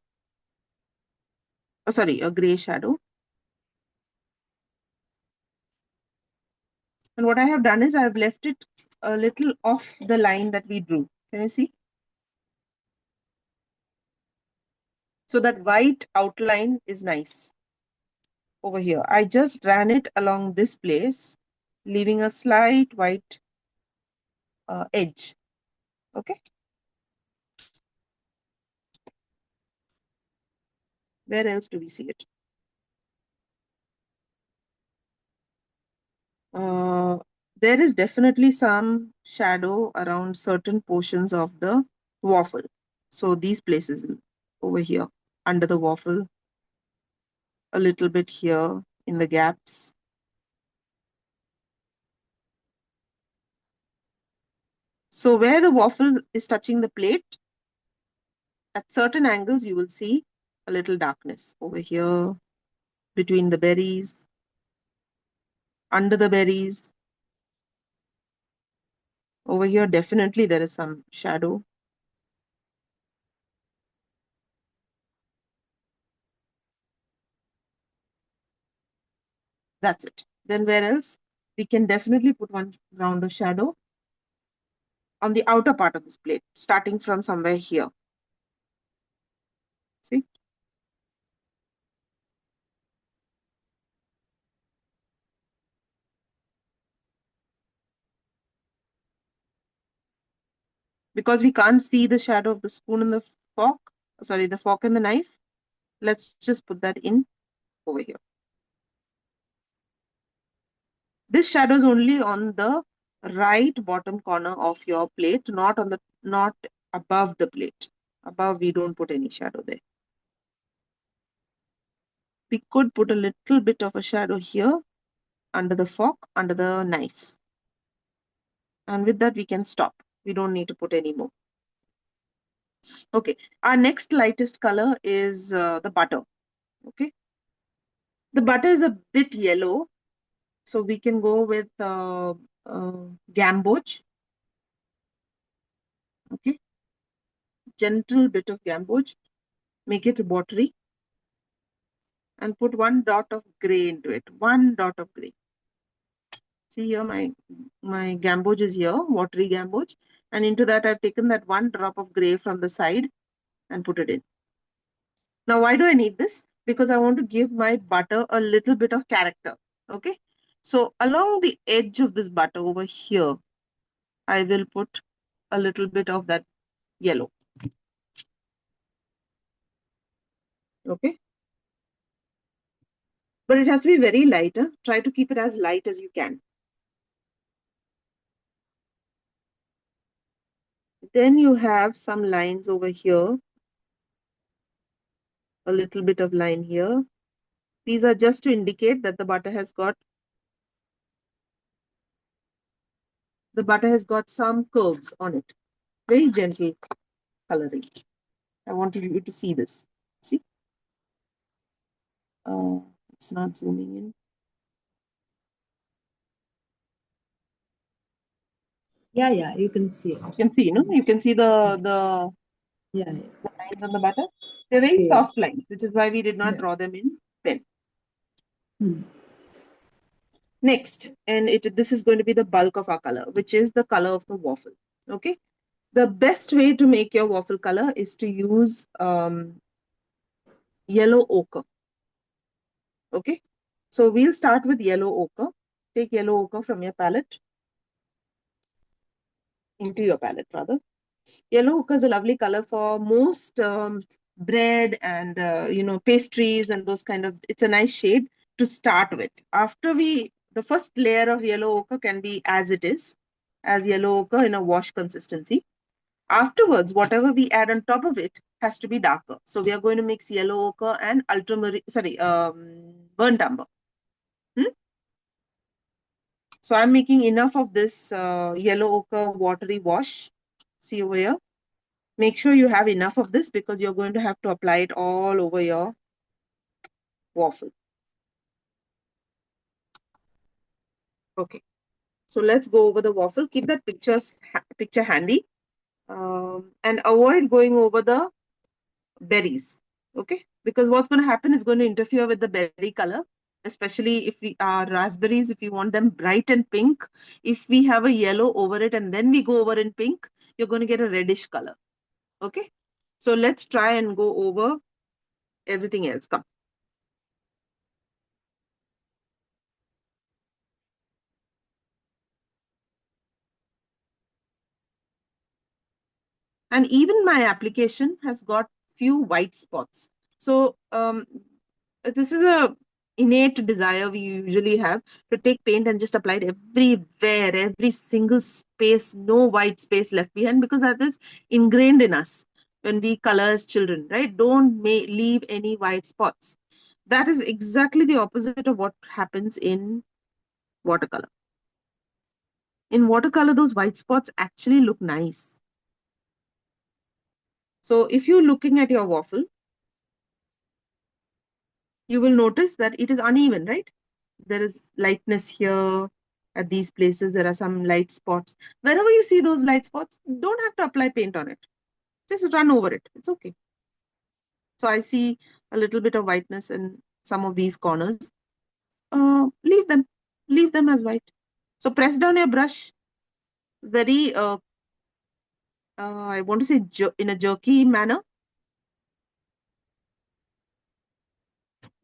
Oh, sorry, a gray shadow. And what I have done is I've left it a little off the line that we drew. Can you see? So that white outline is nice over here. I just ran it along this place, leaving a slight white edge. Okay. Where else do we see it? There is definitely some shadow around certain portions of the waffle. So these places over here, under the waffle, a little bit here in the gaps. So where the waffle is touching the plate, at certain angles, you will see a little darkness over here, between the berries, under the berries. Over here, definitely there is some shadow. That's it. Then where else? We can definitely put one round of shadow on the outer part of this plate, starting from somewhere here. See? Because we can't see the shadow of the spoon and the fork, sorry, the fork and the knife, let's just put that in over here. This shadow is only on the right bottom corner of your plate, not above the plate. Above, we don't put any shadow there. We could put a little bit of a shadow here under the fork, under the knife. And with that, we can stop. We don't need to put any more. Okay, our next lightest color is the butter. Okay, the butter is a bit yellow, so we can go with gamboge. Okay, gentle bit of gamboge, make it watery, and put one dot of gray into it. One dot of gray. See here, my gamboge is here, watery gamboge, and into that I've taken that one drop of gray from the side and put it in. Now, why do I need this? Because I want to give my butter a little bit of character. Okay. So along the edge of this butter over here, I will put a little bit of that yellow. Okay. But it has to be very light. Huh? Try to keep it as light as you can. Then you have some lines over here a little bit of line here. These are just to indicate that the butter has got some curves on it. Very gentle coloring. I wanted you to see this. See? It's not zooming in.
Yeah, you can see it.
You can see, no? You can see the
Yeah.
lines on the butter. They're very
Okay.
soft lines, which is why we did not
Yeah.
draw them in pen.
Hmm.
Next, and this is going to be the bulk of our color, which is the color of the waffle. Okay. The best way to make your waffle color is to use yellow ochre. Okay. So we'll start with yellow ochre. Take yellow ochre from your palette. Into your palette, rather. Yellow ochre is a lovely color for most bread and pastries and those kind of. It's a nice shade to start with. The first layer of yellow ochre can be as it is, as yellow ochre in a wash consistency. Afterwards, whatever we add on top of it has to be darker. So we are going to mix yellow ochre and burnt umber. So I'm making enough of this yellow ochre watery wash. See over here. Make sure you have enough of this because you're going to have to apply it all over your waffle. Okay. So let's go over the waffle. Keep that picture handy. And avoid going over the berries. Okay. Because what's going to happen is going to interfere with the berry color. Especially if we are raspberries, if you want them bright and pink. If we have a yellow over it and then we go over in pink, you're going to get a reddish color. Okay. So let's try and go over everything else. Come. And even my application has got few white spots. So this is a innate desire we usually have to take paint and just apply it everywhere, every single space, no white space left behind, because that is ingrained in us when we color as children, right? Don't leave any white spots. That is exactly the opposite of what happens in watercolor. In watercolor, those white spots actually look nice. So if you're looking at your waffle, you will notice that it is uneven, right? There is lightness here. At these places, there are some light spots. Wherever you see those light spots, don't have to apply paint on it. Just run over it. It's okay. So I see a little bit of whiteness in some of these corners. Leave them. Leave them as white. So press down your brush very, I want to say in a jerky manner.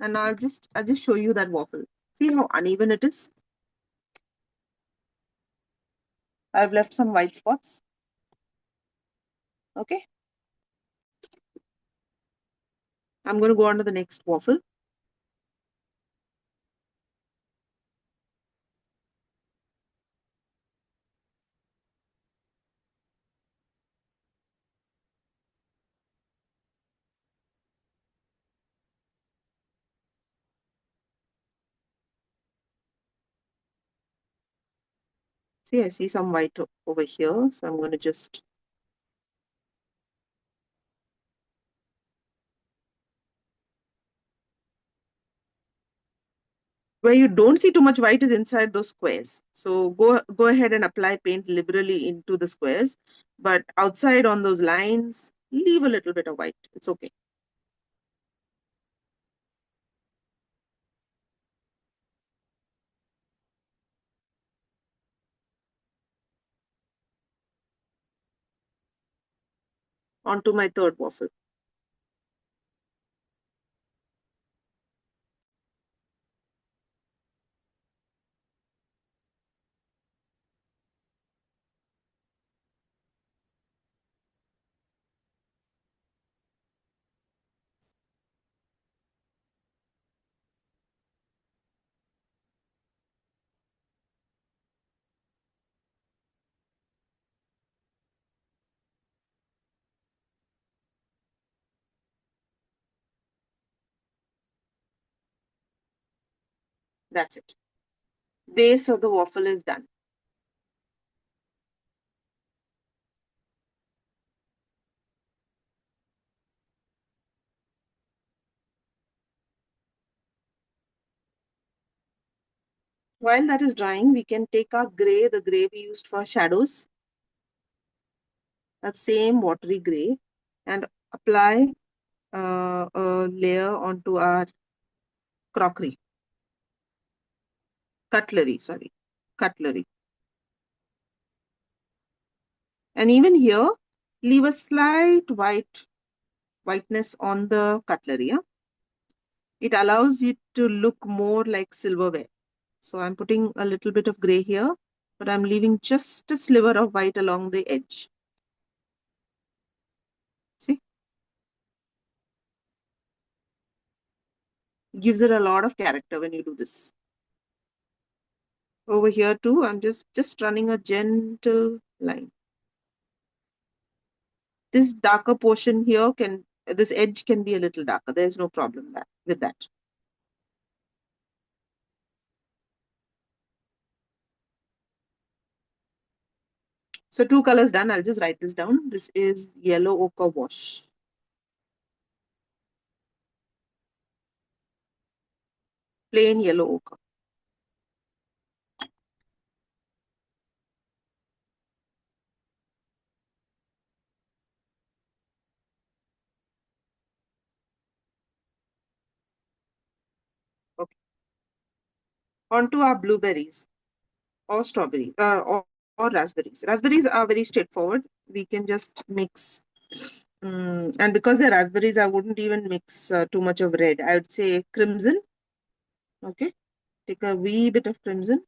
And I'll just show you that waffle. See how uneven it is? I've left some white spots. Okay. I'm going to go on to the next waffle. See, I see some white over here. So I'm going to just. Where you don't see too much white is inside those squares. So go ahead and apply paint liberally into the squares. But outside on those lines, leave a little bit of white. It's okay. On to my third waffle. That's it. Base of the waffle is done. While that is drying, we can take our gray, the gray we used for shadows, that same watery gray, and apply a layer onto our cutlery. And even here, leave a slight whiteness on the cutlery. Yeah? It allows it to look more like silverware. So I'm putting a little bit of gray here, but I'm leaving just a sliver of white along the edge. See? Gives it a lot of character when you do this. Over here too, I'm just running a gentle line. This darker portion here this edge can be a little darker. There's no problem with that. So 2 colors done. I'll just write this down. This is yellow ochre wash. Plain yellow ochre. Okay. On to our blueberries or strawberries or raspberries. Raspberries are very straightforward. We can just mix. And because they're raspberries, I wouldn't even mix too much of red. I would say crimson. Okay. Take a wee bit of crimson.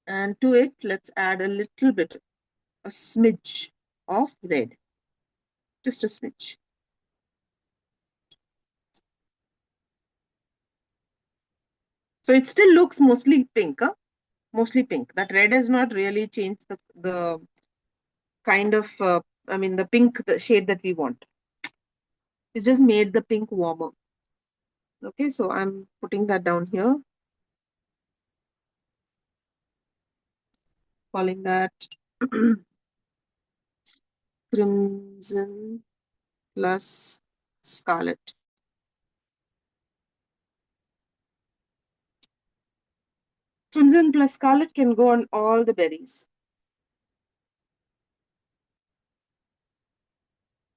And to it, let's add a little bit, a smidge of red. Just a smidge. So it still looks mostly pink, huh? Mostly pink. That red has not really changed the kind of, the pink the shade that we want. It's just made the pink warmer. Okay, so I'm putting that down here. Calling that crimson plus scarlet. Crimson plus scarlet can go on all the berries.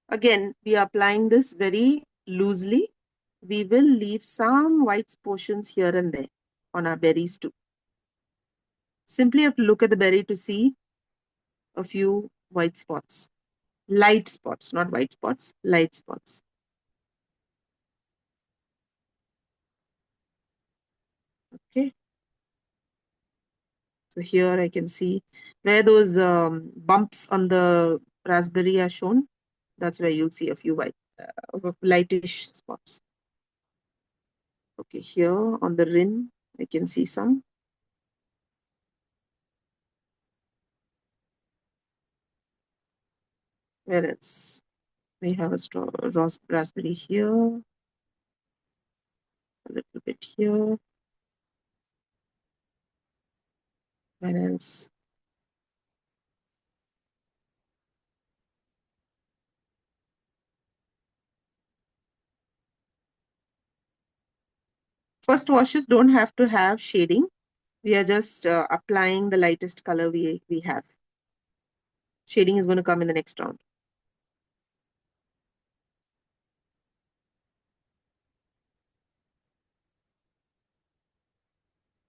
Again, we are applying this very loosely. We will leave some white portions here and there on our berries too. Simply have to look at the berry to see a few white spots. Light spots, not white spots, light spots. Okay. So here I can see where those bumps on the raspberry are shown. That's where you'll see a few lightish spots. Okay, here on the rim, I can see some. Where else? We have a raspberry here, a little bit here. Where else? First washes don't have to have shading. We are just applying the lightest color we have. Shading is going to come in the next round.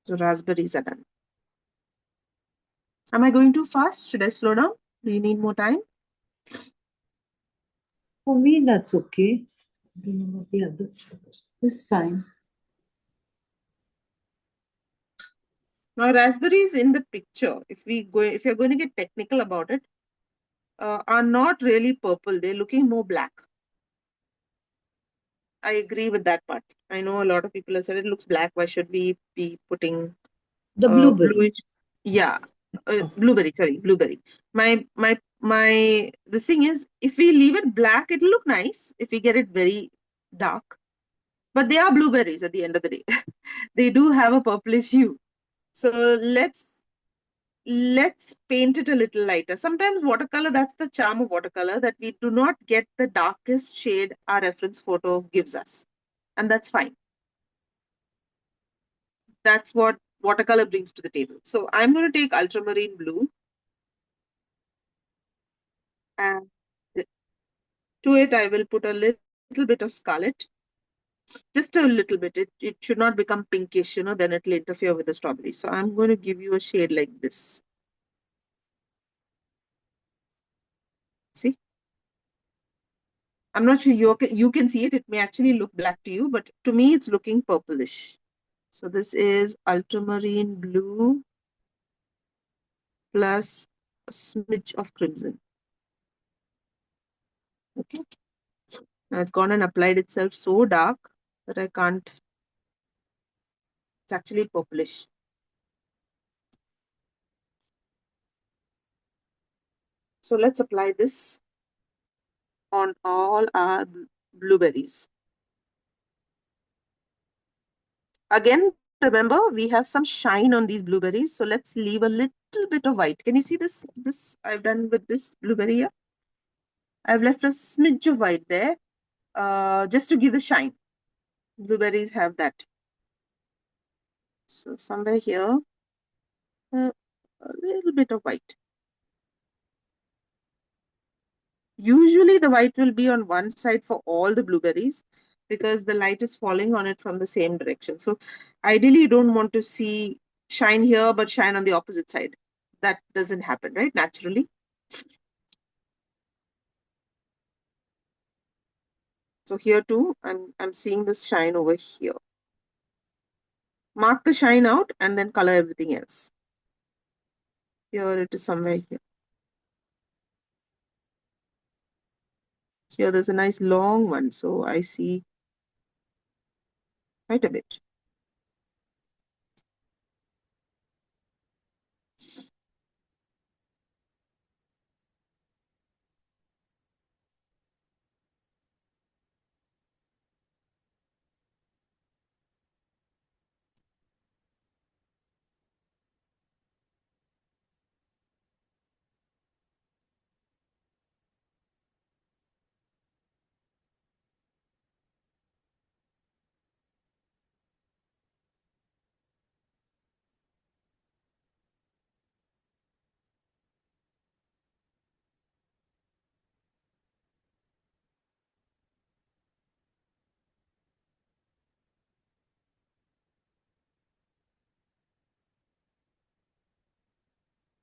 So raspberries are done. Am I going too fast? Should I slow down? Do you need more time?
For me, that's okay. I don't know about the other. It's fine.
Now, raspberries in the picture, if you're going to get technical about it, are not really purple. They're looking more black. I agree with that part. I know a lot of people have said it looks black. Why should we be putting
The blueberry.
bluish? Yeah, blueberry. Sorry, blueberry. The thing is, if we leave it black, it'll look nice. If we get it very dark, But they are blueberries at the end of the day. They do have a purplish hue. So let's paint it a little lighter. Sometimes watercolor, that's the charm of watercolor, that we do not get the darkest shade our reference photo gives us. And that's fine. That's what watercolor brings to the table. So I'm going to take ultramarine blue and to it I will put a little bit of scarlet. Just a little bit. It should not become pinkish, then it will interfere with the strawberry. So I'm going to give you a shade like this. See? I'm not sure you can see it. It may actually look black to you, but to me, it's looking purplish. So this is ultramarine blue plus a smidge of crimson. Okay. Now it's gone and applied itself so dark that I can't. It's actually purplish. So let's apply this on all our blueberries. Again, remember, we have some shine on these blueberries. So let's leave a little bit of white. Can you see this? This I've done with this blueberry here. I've left a smidge of white there just to give the shine. Blueberries have that. So somewhere here, a little bit of white. Usually the white will be on one side for all the blueberries because the light is falling on it from the same direction. So ideally you don't want to see shine here but shine on the opposite side. That doesn't happen, right? Naturally. So here too, I'm seeing this shine over here. Mark the shine out and then color everything else. Here it is somewhere here. Here there's a nice long one, so I see quite a bit.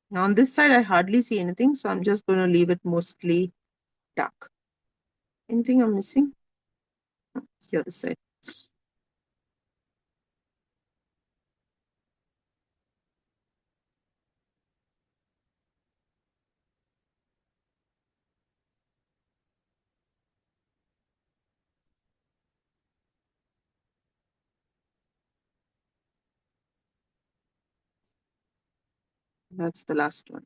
Now on this side, I hardly see anything, so I'm just going to leave it mostly dark. Anything I'm missing? Here, this side. That's the last one.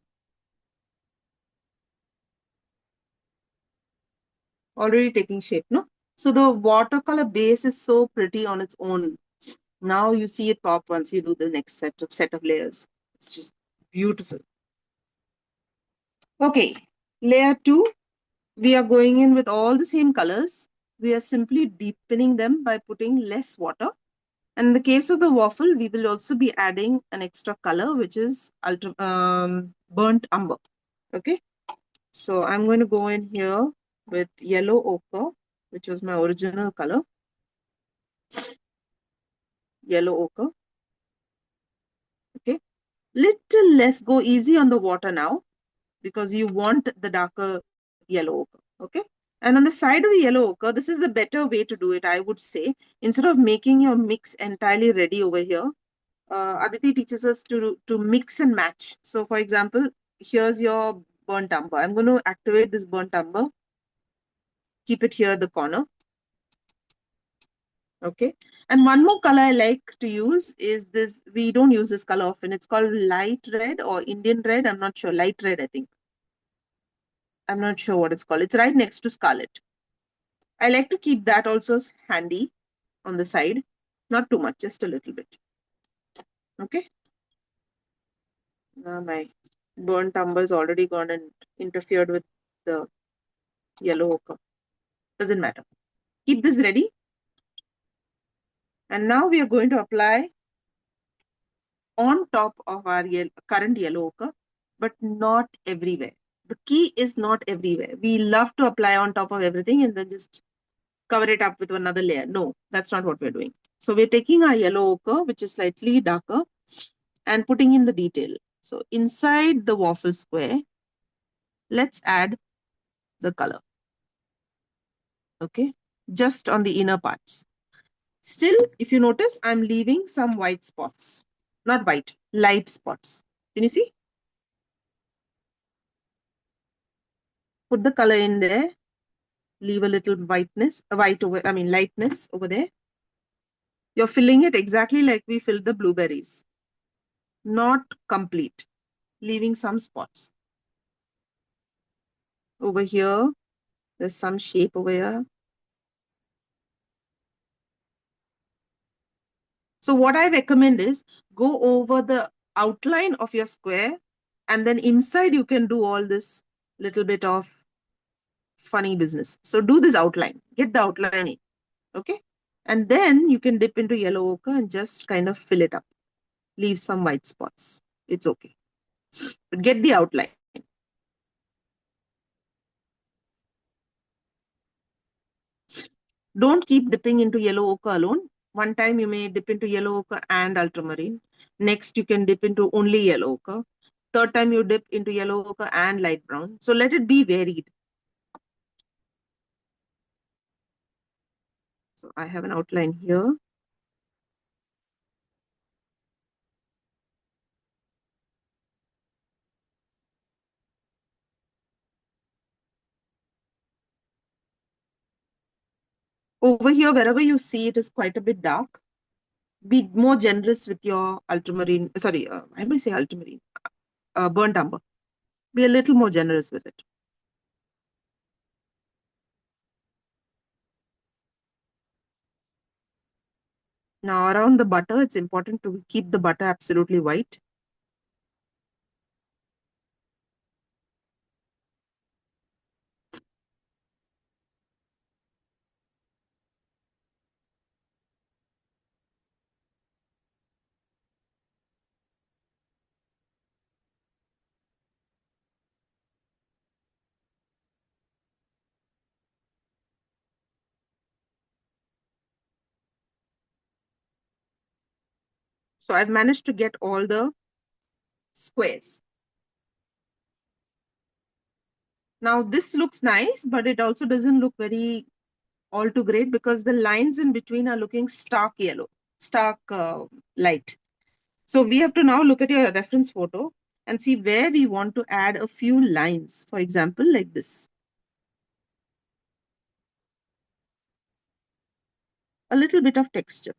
Already taking shape, no? So the watercolor base is so pretty on its own. Now you see it pop once you do the next set of layers. It's just beautiful. Okay, layer 2, we are going in with all the same colors. We are simply deepening them by putting less water. And in the case of the waffle, we will also be adding an extra color, which is burnt umber. Okay, so I'm going to go in here with yellow ochre, which was my original color. Yellow ochre. Okay, little less, go easy on the water now because you want the darker yellow ochre. Okay, and on the side of the yellow ochre, this is the better way to do it, I would say. Instead of making your mix entirely ready over here, Aditi teaches us to mix and match. So for example, here's your burnt umber. I'm going to activate this burnt umber. Keep it here at the corner. Okay. And one more color I like to use is this. We don't use this color often. It's called light red or Indian red. I'm not sure. Light red, I think. I'm not sure what it's called. It's right next to scarlet. I like to keep that also handy on the side. Not too much, just a little bit. Okay. Now my burnt umber is already gone and interfered with the yellow ochre. Doesn't matter. Keep this ready. And now we are going to apply on top of our current yellow ochre, but not everywhere. The key is not everywhere. We love to apply on top of everything and then just cover it up with another layer. No, that's not what we're doing. So we're taking our yellow ochre, which is slightly darker, and putting in the detail. So inside the waffle square, let's add the color. Okay, just on the inner parts. Still, if you notice, I'm leaving some white spots. Not white, light spots. Can you see? Put the color in there. Leave a little lightness over there. You're filling it exactly like we filled the blueberries. Not complete, leaving some spots. Over here, there's some shape over here. So what I recommend is go over the outline of your square, and then inside you can do all this little bit of funny business. So do this outline, get the outline in, okay? And then you can dip into yellow ochre and just kind of fill it up. Leave some white spots. It's okay. But get the outline. Don't keep dipping into yellow ochre alone. One time you may dip into yellow ochre and ultramarine. Next, you can dip into only yellow ochre. Third time you dip into yellow ochre and light brown. So let it be varied. So I have an outline here. Over here, wherever you see it is quite a bit dark, be more generous with your ultramarine. Sorry, I may say ultramarine, burnt umber. Be a little more generous with it. Now around the butter, it's important to keep the butter absolutely white. So I've managed to get all the squares. Now this looks nice, but it also doesn't look very all too great because the lines in between are looking stark yellow, stark light. So we have to now look at your reference photo and see where we want to add a few lines. For example, like this. A little bit of texture.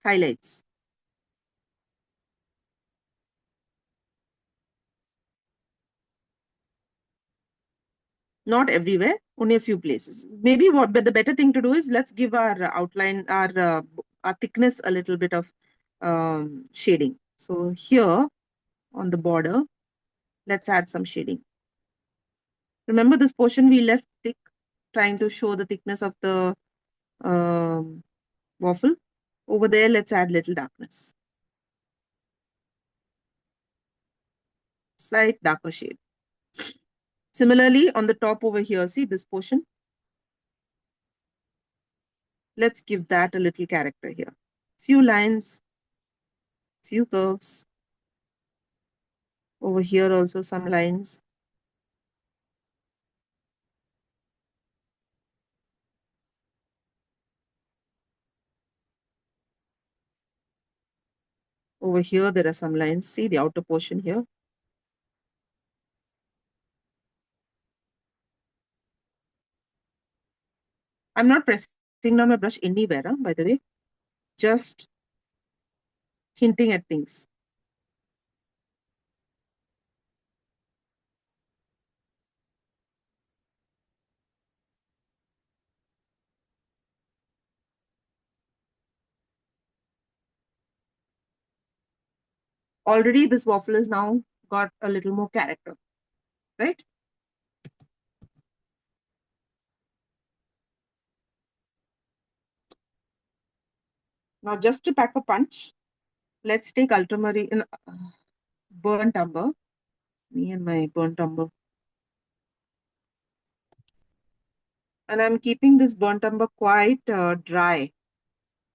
Highlights. Not everywhere, only a few places. Maybe but the better thing to do is let's give our outline, our thickness a little bit of shading. So here on the border, let's add some shading. Remember this portion we left thick, trying to show the thickness of the waffle. Over there, let's add little darkness. Slight darker shade. Similarly, on the top over here, see this portion? Let's give that a little character here. Few lines, few curves. Over here also some lines. Over here, there are some lines. See the outer portion here. I'm not pressing down my brush anywhere, by the way. Just hinting at things. already this waffle has now got a little more character, right? Now, just to pack a punch, let's take ultramarine burnt umber. Me and my burnt umber. And I'm keeping this burnt umber quite dry.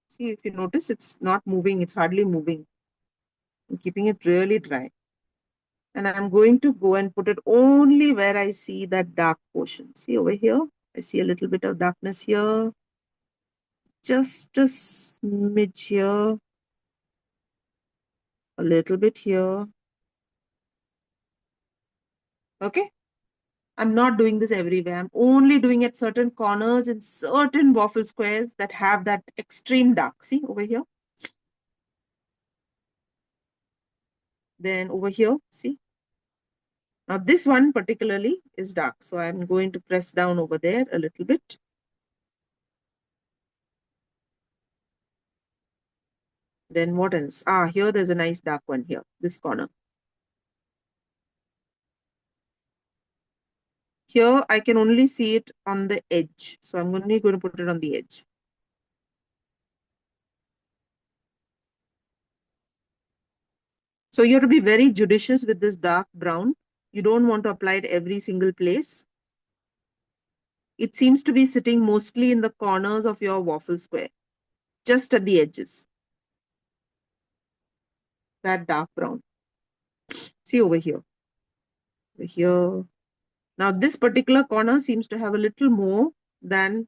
See, if you notice, it's not moving. It's hardly moving. I'm keeping it really dry. And I'm going to go and put it only where I see that dark portion. See over here, I see a little bit of darkness here. Just a smidge here. A little bit here. Okay. I'm not doing this everywhere. I'm only doing at certain corners in certain waffle squares that have that extreme dark. See over here. Then over here, see. Now this one particularly is dark. So I'm going to press down over there a little bit. Then what else? Here there's a nice dark one here, this corner. Here I can only see it on the edge. So I'm only going to put it on the edge. So you have to be very judicious with this dark brown. You don't want to apply it every single place. It seems to be sitting mostly in the corners of your waffle square, just at the edges. That dark brown. See over here. Over here. Now this particular corner seems to have a little more than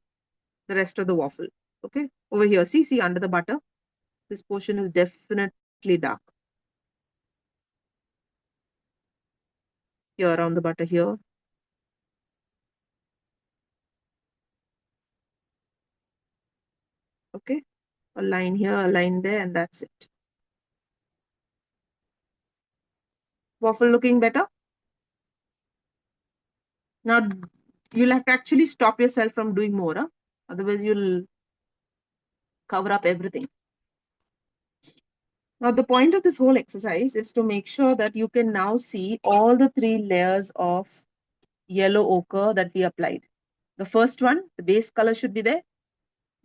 the rest of the waffle. Okay. Over here, see under the butter. This portion is definitely dark. Here around the butter here. Okay. A line here, a line there, and that's it. Waffle looking better? Now, you'll have to actually stop yourself from doing more. Huh? Otherwise, you'll cover up everything. Now, the point of this whole exercise is to make sure that you can now see all the 3 layers of yellow ochre that we applied. The first one, the base color should be there.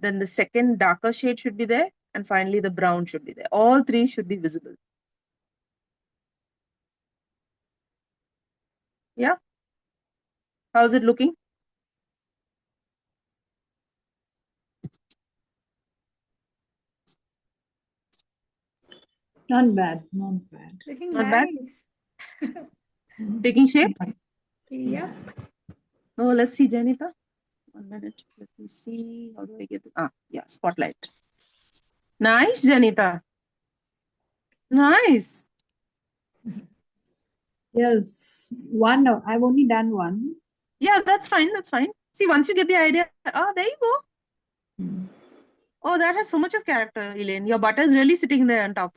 Then the second darker shade should be there. And finally, the brown should be there. All 3 should be visible. Yeah? How's it looking?
Not bad, not bad.
Looking
Not bad?
nice.
Taking shape?
Yep.
Oh, let's see, Janita. 1 minute. Let me see. How do I get it? Yeah, spotlight. Nice, Janita. Nice.
Yes, one. I've only done one.
Yeah, that's fine. That's fine. See, once you get the idea, there you go. Oh, that has so much of character, Elaine. Your butter is really sitting there on top.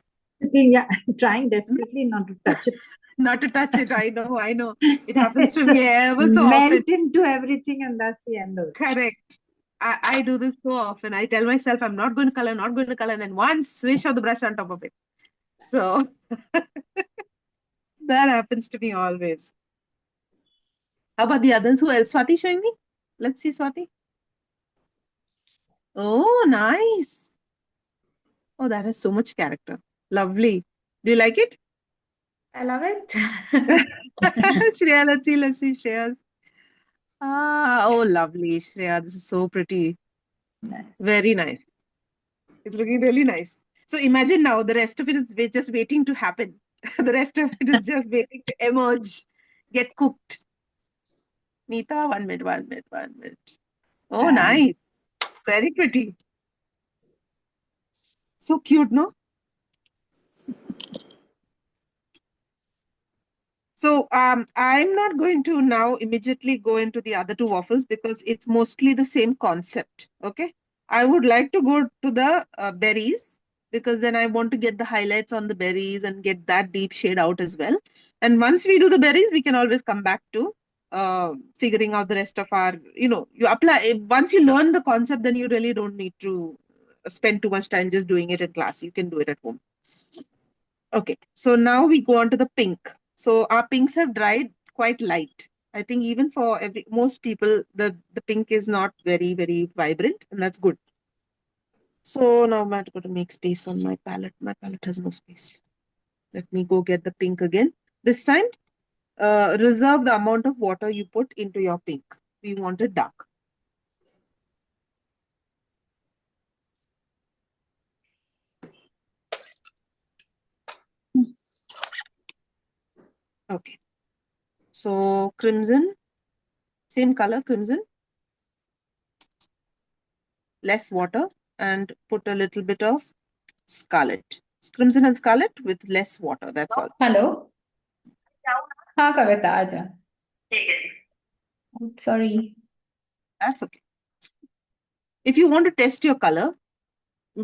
Yeah, trying desperately not to touch it.
Not to touch it. I know. It happens to me ever so often.
Melt into everything, and that's the end of it.
Correct. I do this so often. I tell myself I'm not going to color, and then one swish of the brush on top of it. So that happens to me always. How about the others? Who else? Swati showing me? Let's see, Swati. Oh, nice. Oh, that has so much character. Lovely. Do you like it?
I love it.
Shreya, let's see Shreya's. Oh, lovely, Shreya. This is so pretty.
Nice.
Very nice. It's looking really nice. So imagine now the rest of it is just waiting to happen. The rest of it is just waiting to emerge, get cooked. Neeta, 1 minute, 1 minute, 1 minute. Oh, nice. Very pretty. So cute, no? So I'm not going to now immediately go into the other 2 waffles because it's mostly the same concept. Okay. I would like to go to the berries because then I want to get the highlights on the berries and get that deep shade out as well. And once we do the berries, we can always come back to figuring out the rest of our, you apply. Once you learn the concept, then you really don't need to spend too much time just doing it in class. You can do it at home. Okay, so now we go on to the pink. So our pinks have dried quite light. I think even for most people, the pink is not very vibrant, and that's good. So now I'm going to make space on my palette. My palette has no space. Let me go get the pink again. This time, reserve the amount of water you put into your pink. We want it dark. Okay. So crimson, same color, crimson, less water, and put a little bit of scarlet. Crimson and scarlet with less water. That's all.
Hello हाँ कविता आजा sorry
That's okay. If you want to test your color,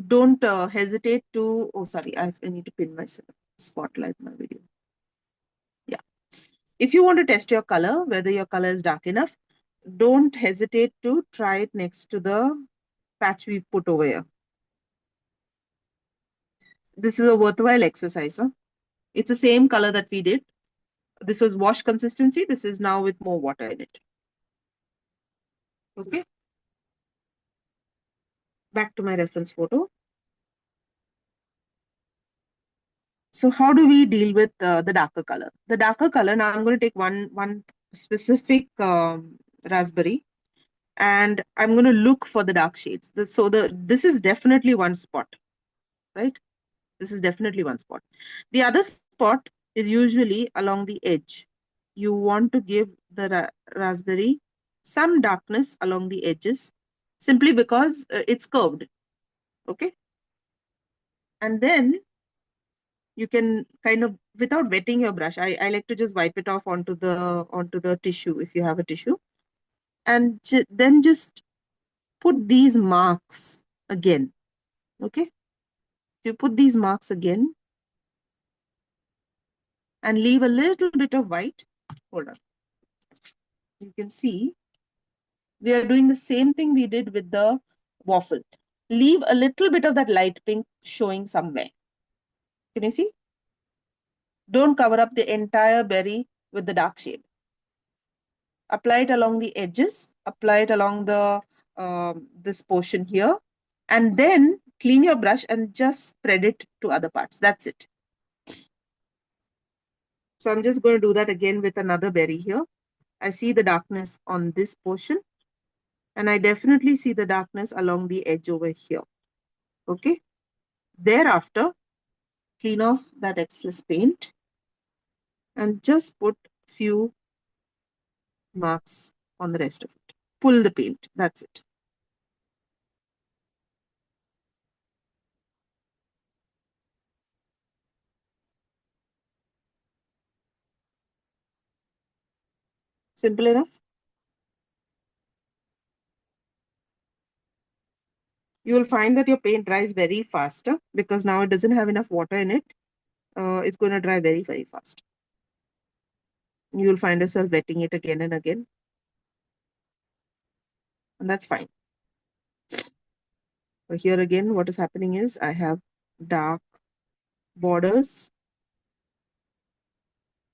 don't hesitate to. Oh, sorry, I need to pin myself. Spotlight my video. Yeah. If you want to test your color, whether your color is dark enough, don't hesitate to try it next to the patch we've put over here. This is a worthwhile exercise. Huh? It's the same color that we did. This was wash consistency. This is now with more water in it. Okay. Back to my reference photo. So how do we deal with the darker color? The darker color, now I'm going to take one specific raspberry, and I'm going to look for the dark shades. This is definitely one spot, right? This is definitely one spot. The other spot is usually along the edge. You want to give the raspberry some darkness along the edges simply because it's curved. Okay. And then you can kind of, without wetting your brush, I like to just wipe it off onto the tissue if you have a tissue. And then just put these marks again. Okay. You put these marks again and leave a little bit of white. Hold on. You can see we are doing the same thing we did with the waffle. Leave a little bit of that light pink showing somewhere. Can you see? Don't cover up the entire berry with the dark shade. Apply it along the edges, apply it along the this portion here, and then clean your brush and just spread it to other parts. That's it. So I'm just going to do that again with another berry here. I see the darkness on this portion, and I definitely see the darkness along the edge over here. Okay. Thereafter, clean off that excess paint and just put few marks on the rest of it. Pull the paint. That's it. Simple enough. You will find that your paint dries very faster because now it doesn't have enough water in it. It's going to dry very fast. You will find yourself wetting it again and again. And that's fine. So here again, what is happening is I have dark borders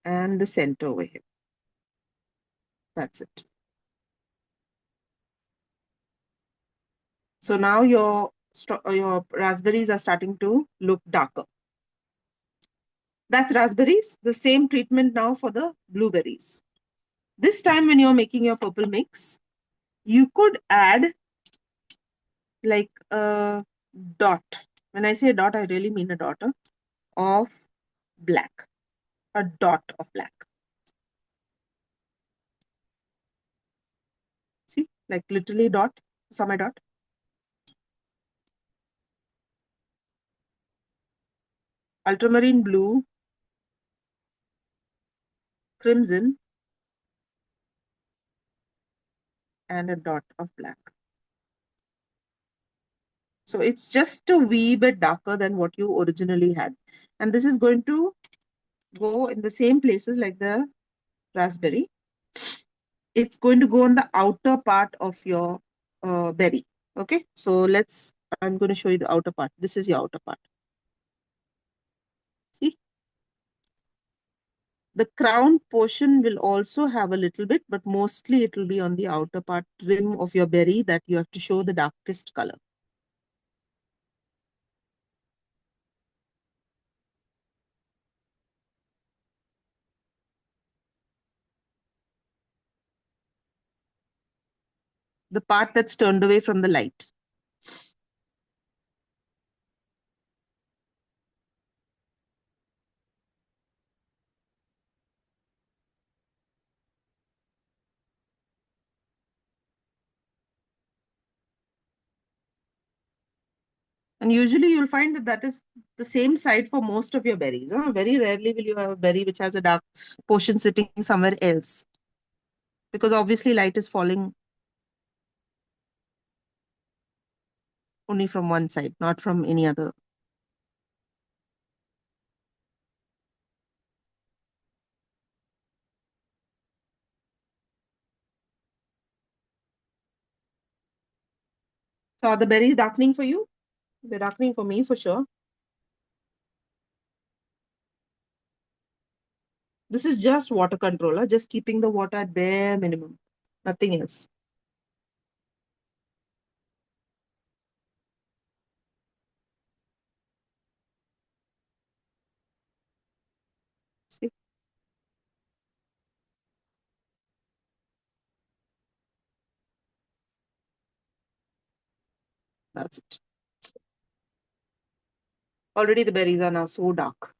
and the center over here. That's it. So now your raspberries are starting to look darker. That's raspberries. The same treatment now for the blueberries. This time when you're making your purple mix, you could add like a dot. When I say dot, I really mean a dot of black. A dot of black. See, like literally dot. Saw my dot? Ultramarine blue, crimson, and a dot of black. So it's just a wee bit darker than what you originally had. And this is going to go in the same places like the raspberry. It's going to go on the outer part of your berry. Okay, so I'm going to show you the outer part. This is your outer part. See, The crown portion will also have a little bit, but mostly it will be on the outer part rim of your berry that you have to show the darkest color. The part that's turned away from the light. And usually you'll find that that is the same side for most of your berries. Very rarely will you have a berry which has a dark portion sitting somewhere else. Because obviously light is falling only from one side, not from any other. So are the berries darkening for you? They're darkening for me for sure. This is just water controller, just keeping the water at bare minimum, nothing else. See? That's it. Already the berries are now so dark.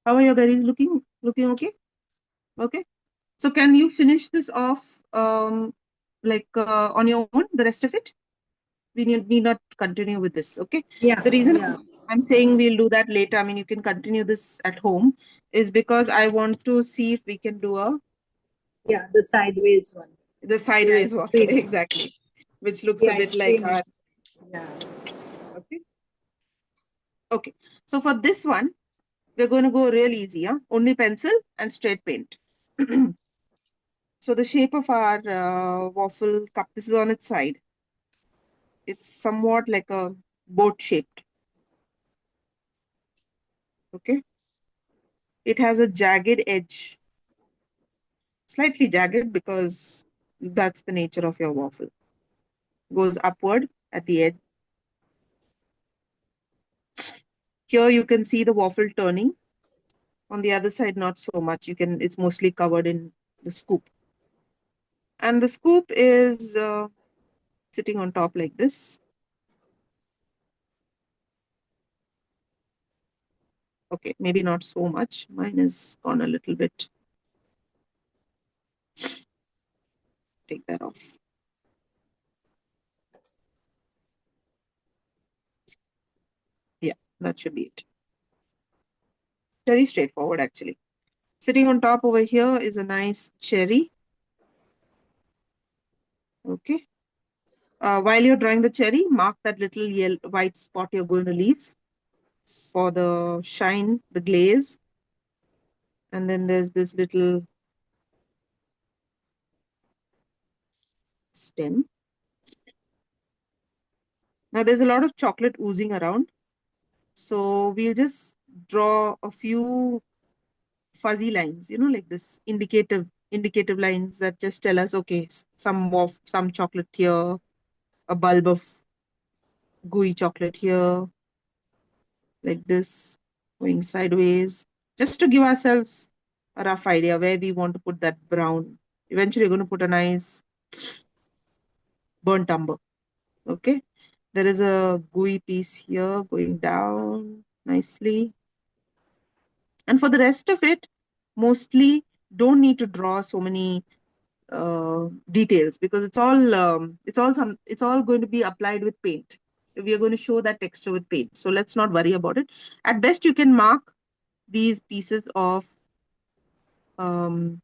How are your berries looking? Looking okay? Okay. So can you finish this off on your own, the rest of it? We need not continue with this, okay?
Yeah.
The reason
Yeah.
I'm saying we'll do that later, I mean, you can continue this at home, is because I want to see if we can do
Yeah. The sideways one.
the sideways
Yeah,
one.
straight.
Exactly. Which looks a
Yeah,
bit like
extreme.
our,
Yeah.
okay? Okay. So for this one, we're going to go real easy, only pencil and straight paint. So the shape of our waffle cup, this is on its side. It's somewhat like a boat shaped. Okay. It has a jagged edge, slightly jagged because that's the nature of your waffle. Goes upward at the edge. Here you can see the waffle turning. On the other side, not so much. It's mostly covered in the scoop. And the scoop is sitting on top like this. Okay, maybe not so much. Mine is gone a little bit. Take that off. Yeah, that should be it. Very straightforward, actually. Sitting on top over here is a nice cherry. Okay. While you're drawing the cherry, mark that little yellow, white spot you're going to leave for the shine, the glaze. And then there's this little stem. Now there's a lot of chocolate oozing around. So we'll just draw a few fuzzy lines, like this indicative lines that just tell us, okay, some chocolate here, a bulb of gooey chocolate here, like this, going sideways, just to give ourselves a rough idea where we want to put that brown. Eventually, we're going to put a nice burnt umber. Okay. There is a gooey piece here going down nicely. And for the rest of it, mostly don't need to draw so many details because it's all going to be applied with paint. We are going to show that texture with paint. So let's not worry about it. At best, you can mark these pieces of I'm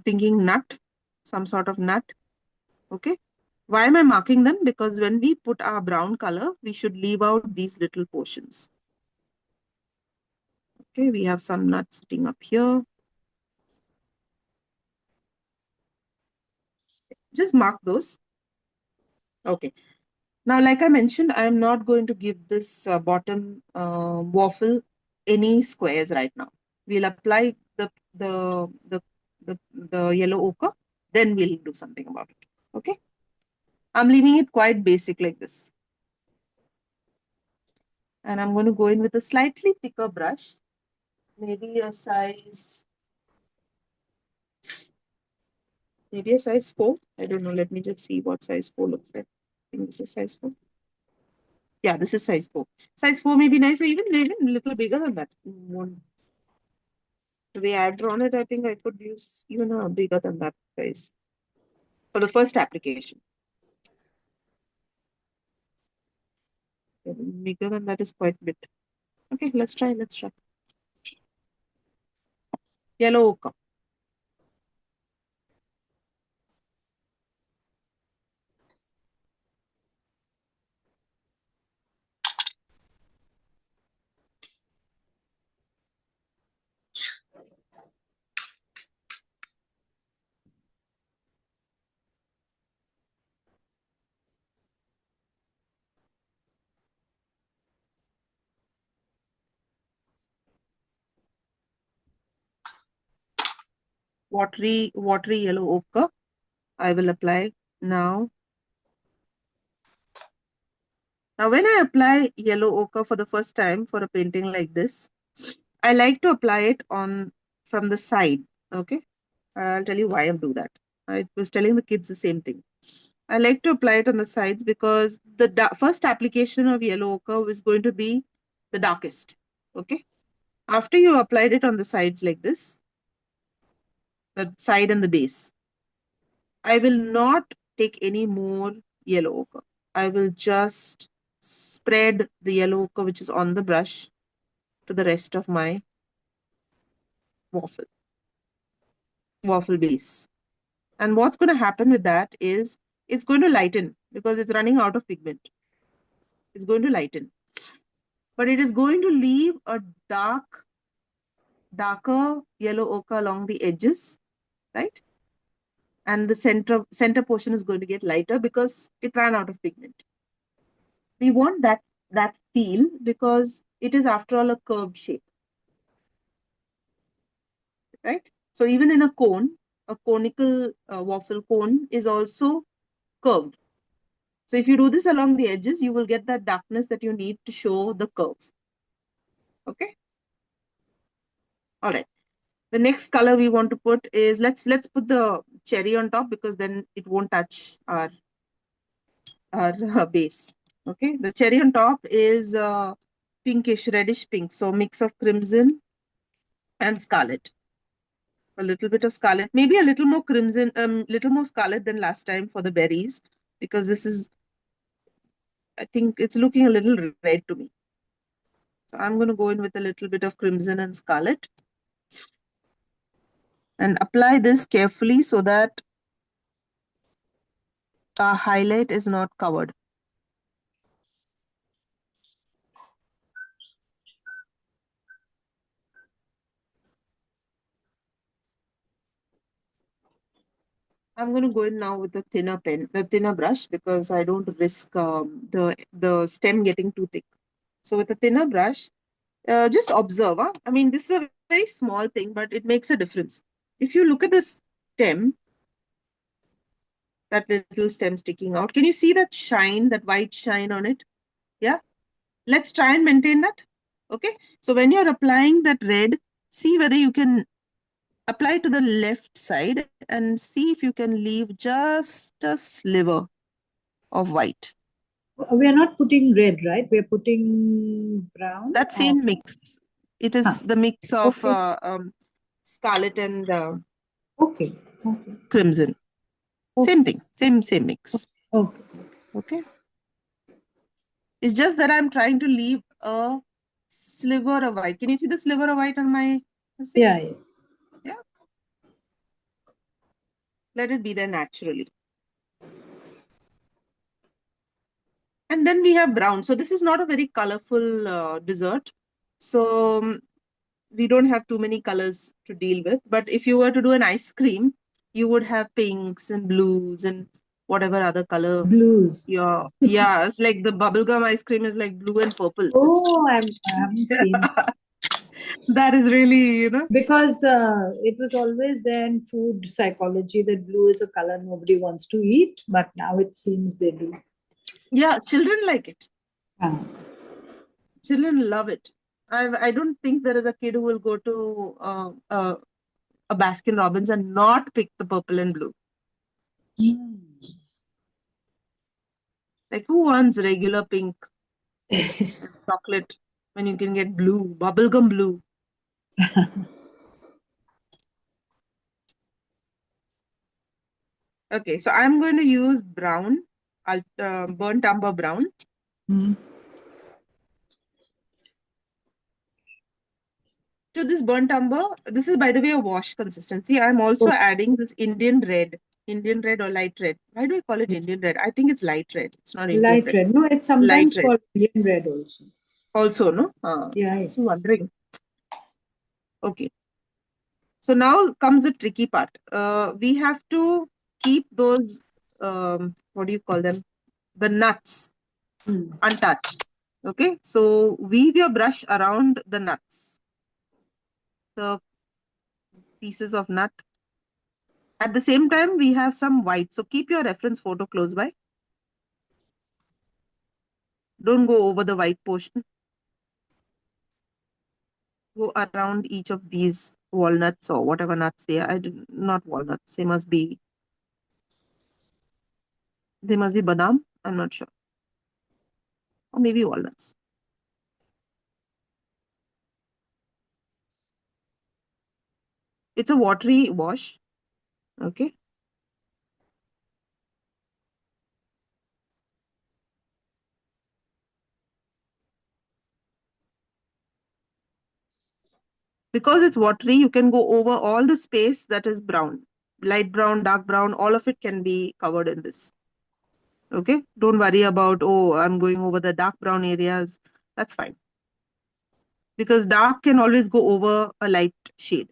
thinking nut, some sort of nut. Okay. Why am I marking them? Because when we put our brown color, we should leave out these little portions. Okay, we have some nuts sitting up here. Just mark those. Okay. Now, like I mentioned, I'm not going to give this bottom waffle any squares right now. We'll apply the yellow ochre, then we'll do something about it. Okay. I'm leaving it quite basic like this. And I'm going to go in with a slightly thicker brush, maybe a size 4. I don't know. Let me just see what size 4 looks like. I think this is size 4. Yeah, this is size 4. Size 4 may be nice, or even a little bigger than that. The way I've drawn it, I think I could use even a bigger than that size for the first application. Bigger than that is quite a bit. Okay, let's try. Yellow ochre. Watery yellow ochre. I will apply now. Now, when I apply yellow ochre for the first time for a painting like this, I like to apply it from the side. Okay, I'll tell you why I do that. I was telling the kids the same thing. I like to apply it on the sides because the first application of yellow ochre is going to be the darkest. Okay. After you applied it on the sides like this, the side and the base, I will not take any more yellow ochre. I will just spread the yellow ochre which is on the brush to the rest of my waffle base. And what's going to happen with that is it's going to lighten because it's running out of pigment. It's going to lighten. But it is going to leave a darker yellow ochre along the edges, right? And the center portion is going to get lighter because it ran out of pigment. We want that feel because it is after all a curved shape, right? So even in a cone, a conical waffle cone is also curved. So if you do this along the edges, you will get that darkness that you need to show the curve. Okay. All right. The next color we want to put is let's put the cherry on top because then it won't touch our base. Okay. The cherry on top is pinkish, reddish pink. So mix of crimson and scarlet. A little bit of scarlet, maybe a little more crimson, little more scarlet than last time for the berries because this is, I think it's looking a little red to me. So I'm going to go in with a little bit of crimson and scarlet and apply this carefully so that our highlight is not covered. I'm going to go in now with the thinner brush because I don't risk the stem getting too thick. So with a thinner brush, just observe. I mean, this is a very small thing, but it makes a difference. If you look at the stem, that little stem sticking out, can you see that shine, that white shine on it? Yeah. Let's try and maintain that. Okay. So when you're applying that red, see whether you can apply to the left side and see if you can leave just a sliver of white.
We are not putting red, right? We are putting brown.
That same mix. It is the mix of
Okay.
scarlet and
Okay.
crimson.
Okay.
Same thing. Same mix.
Okay.
Okay. It's just that I'm trying to leave a sliver of white. Can you see the sliver of white on my thing?
Yeah.
Yeah. Let it be there naturally. And then we have brown. So this is not a very colorful dessert. So we don't have too many colors to deal with. But if you were to do an ice cream, you would have pinks and blues and whatever other color
Blues.
yeah, it's like the bubblegum ice cream is like blue and purple.
Oh, I haven't seen.
That is really,
Because it was always there in food psychology that blue is a color nobody wants to eat, but now it seems they do.
yeah, children like it.
Ah.
Children love it. I don't think there is a kid who will go to a Baskin Robbins and not pick the purple and blue. Like, who wants regular pink and chocolate when you can get blue, bubblegum blue? Okay, so I'm going to use brown, burnt umber brown.
Mm.
To this burnt umber, this is, by the way, a wash consistency. I'm also adding this Indian red or light red. Why do I call it Indian red? I think it's light red. It's not Indian
Light
red.
red. No, it's
Light
sometimes
red.
called Indian red also.
Also, no?
Yeah.
I was wondering. Okay. So now comes the tricky part. We have to keep those, what do you call them? The nuts untouched. Okay. So weave your brush around the nuts, the pieces of nut. At the same time, we have some white. So keep your reference photo close by. Don't go over the white portion. Go around each of these walnuts or whatever nuts they are. Not walnuts. They must be badam. I'm not sure. Or maybe walnuts. It's a watery wash. Okay. Because it's watery, you can go over all the space that is brown. Light brown, dark brown, all of it can be covered in this. Okay. Don't worry about, oh, I'm going over the dark brown areas. That's fine. Because dark can always go over a light shade.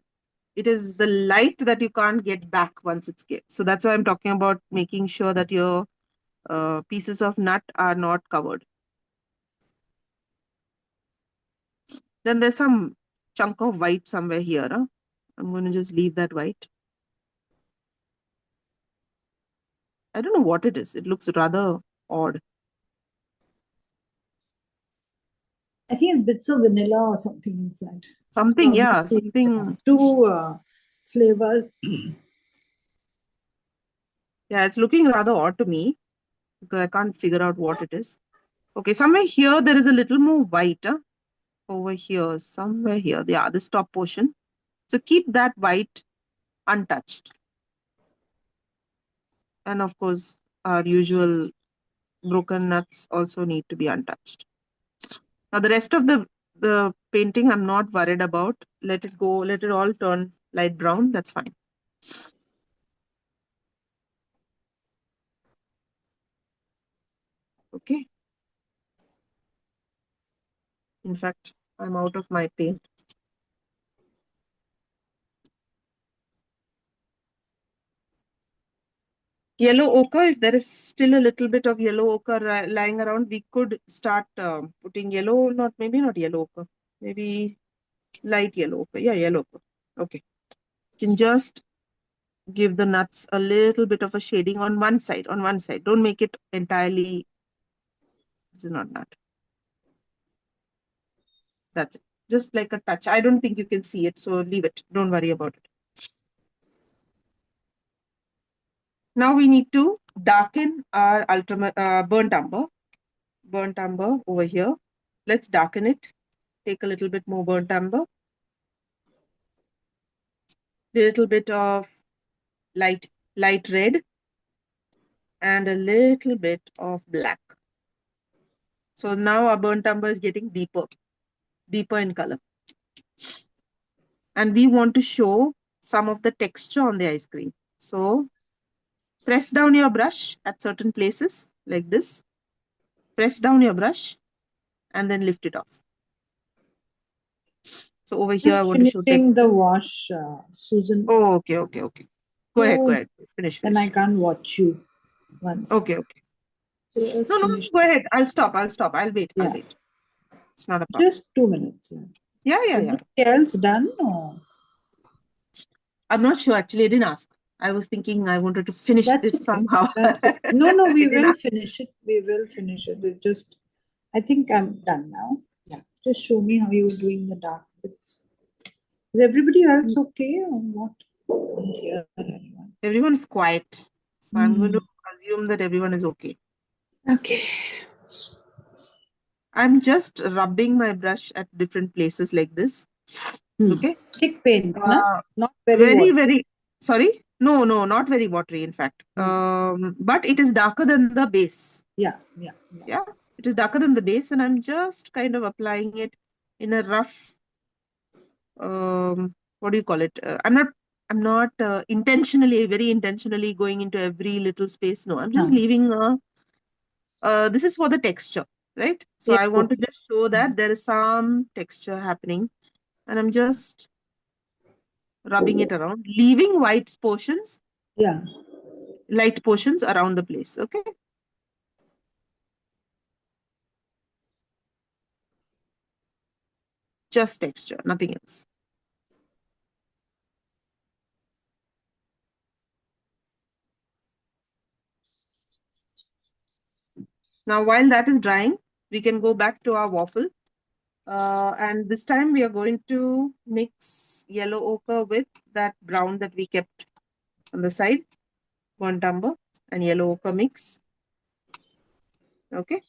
It is the light that you can't get back once it's get. So that's why I'm talking about making sure that your pieces of nut are not covered. Then there's some chunk of white somewhere here. Huh? I'm going to just leave that white. I don't know what it is. It looks rather odd.
I think it's bits of vanilla or something inside.
Something, yeah, something.
Two flavors.
Yeah, it's looking rather odd to me because I can't figure out what it is. Okay, somewhere here there is a little more white. Huh? Over here, somewhere here. Yeah, this top portion. So keep that white untouched. And of course, our usual broken nuts also need to be untouched. Now the rest of the painting I'm not worried about. Let it go, let it all turn light brown. That's fine. Okay. In fact, I'm out of my paint. Yellow ochre, if there is still a little bit of yellow ochre lying around, we could start putting yellow, maybe not yellow ochre, maybe light yellow ochre. Yeah, yellow ochre. Okay. You can just give the nuts a little bit of a shading on one side. Don't make it entirely. This is not nut. That's it. Just like a touch. I don't think you can see it, so leave it. Don't worry about it. Now we need to darken our burnt umber. Burnt umber over here. Let's darken it. Take a little bit more burnt umber. A little bit of light red. And a little bit of black. So now our burnt umber is getting deeper in color. And we want to show some of the texture on the ice cream. So press down your brush at certain places like this. Press down your brush and then lift it off. So over here, I want to show
finishing the wash, Susan.
Oh, okay. Go ahead,
Oh,
go ahead. Finish,
then I
finish.
can't watch you once.
Okay, okay.
Just
No,
finish.
go ahead. I'll stop. I'll wait. I'll
Yeah,
wait. It's not a problem.
just 2 minutes. Yeah.
Yeah.
Everything else done? Or?
I'm not sure. Actually, I didn't ask. I was thinking I wanted to finish
That's
this
okay.
somehow.
That's okay. No,
I
we
didn't
will
ask.
finish it. We will finish it. It just, I think I'm done now. Yeah. Just show me how you're doing the dark bits. Is everybody else okay or what? I can't hear anyone.
Everyone is quiet. So I'm going to
Hmm.
assume that everyone is okay.
Okay.
I'm just rubbing my brush at different places like this. Okay.
Thick paint, no? Not very
Very,
watery.
very, sorry. No, not very watery, in fact. But it is darker than the base.
Yeah.
Yeah. It is darker than the base, and I'm just kind of applying it in a rough, what do you call it? I'm not very intentionally going into every little space. No, I'm just leaving this is for the texture, right? So
Yeah.
I want to just show that there is some texture happening, and I'm just rubbing it around, leaving
Yeah.
light portions around the place. Okay. Just texture, nothing else. Now, while that is drying, we can go back to our waffle. And this time we are going to mix yellow ochre with that brown that we kept on the side, burnt umber and yellow ochre mix. Okay.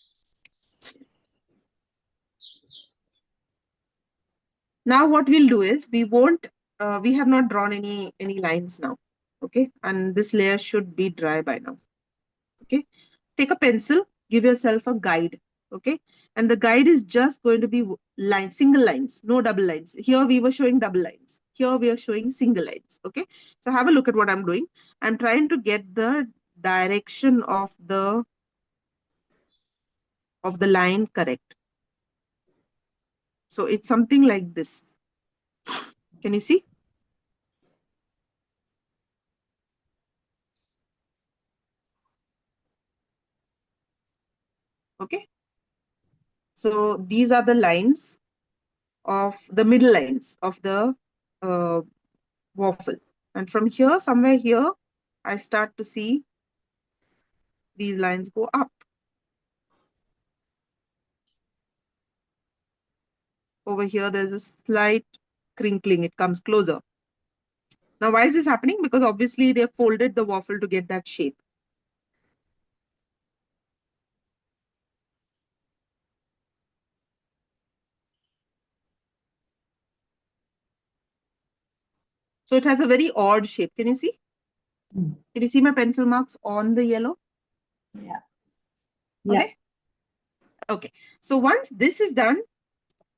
Now what we'll do is we have not drawn any lines now. Okay. And this layer should be dry by now. Okay. Take a pencil, give yourself a guide. Okay. And the guide is just going to be single lines, no double lines. Here we were showing double lines. Here we are showing single lines. Okay. So have a look at what I'm doing. I'm trying to get the direction of the line correct. So it's something like this. Can you see? Okay. So these are the lines of the middle lines of the waffle. And from here, somewhere here, I start to see these lines go up. Over here, there's a slight crinkling. It comes closer. Now, why is this happening? Because obviously they folded the waffle to get that shape. So it has a very odd shape. Can you see? Can you see my pencil marks on the yellow?
Yeah.
Okay. Okay. So once this is done,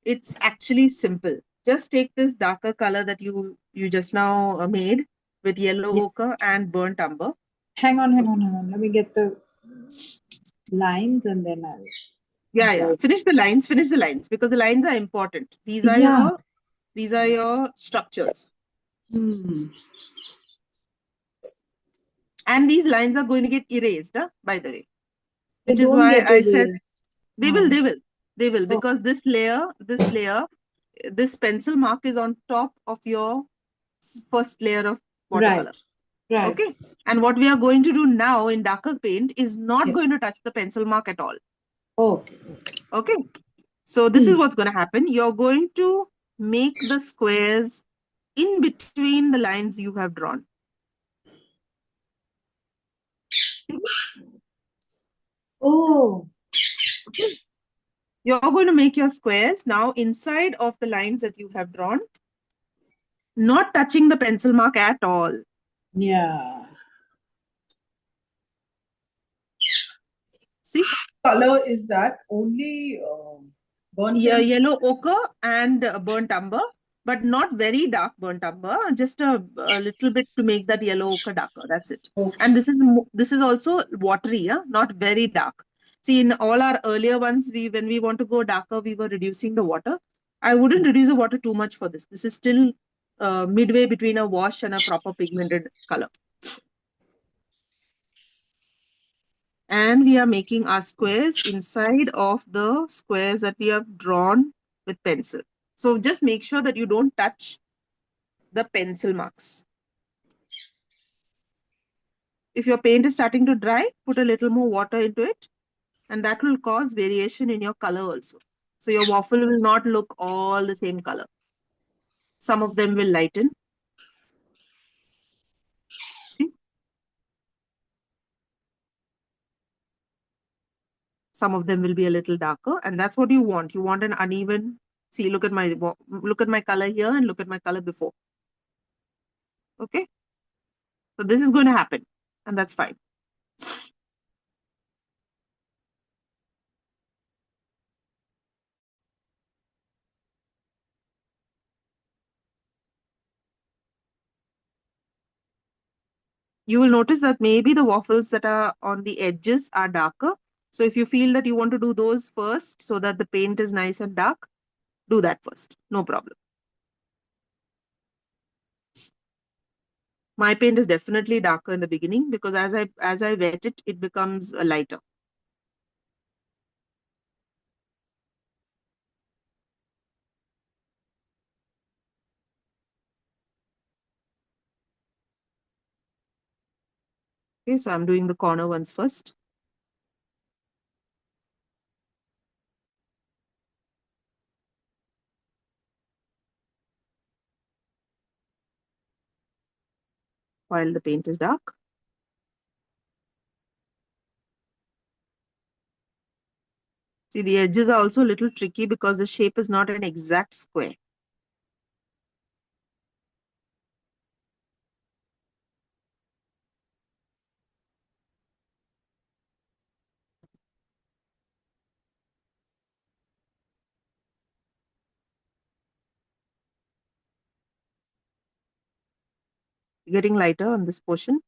it's actually simple. Just take this darker color that you just now made with yellow ochre and burnt umber.
Hang on. Let me get the lines and then I'll.
Yeah. Finish the lines because the lines are important. These are your structures. And these lines are going to get erased, by the way. Which is why I said they will, because this layer, this pencil mark is on top of your first layer of watercolor.
Right.
Okay. And what we are going to do now in darker paint is not going to touch the pencil mark at all. Okay. So this is what's going to happen. You're going to make the squares in between the lines you have drawn.
Oh.
Okay. You're going to make your squares now inside of the lines that you have drawn, not touching the pencil mark at all.
Yeah.
See?
Color is that only burnt
yellow ochre and burnt umber, but not very dark burnt umber, just a little bit to make that yellow ochre darker. That's it.
Okay.
And this is also watery, not very dark. See, in all our earlier ones, when we want to go darker, we were reducing the water. I wouldn't reduce the water too much for this. This is still midway between a wash and a proper pigmented color. And we are making our squares inside of the squares that we have drawn with pencil. So just make sure that you don't touch the pencil marks. If your paint is starting to dry, put a little more water into it, and that will cause variation in your color also. So your waffle will not look all the same color. Some of them will lighten. See? Some of them will be a little darker, and that's what you want. You want an uneven. See, look at my color here and look at my color before. Okay? So this is going to happen, and that's fine. You will notice that maybe the waffles that are on the edges are darker. So if you feel that you want to do those first so that the paint is nice and dark, do that first. No problem. My paint is definitely darker in the beginning because as I wet it, it becomes lighter. Okay, so I'm doing the corner ones first. While the paint is dark. See, the edges are also a little tricky because the shape is not an exact square. Getting lighter on this portion.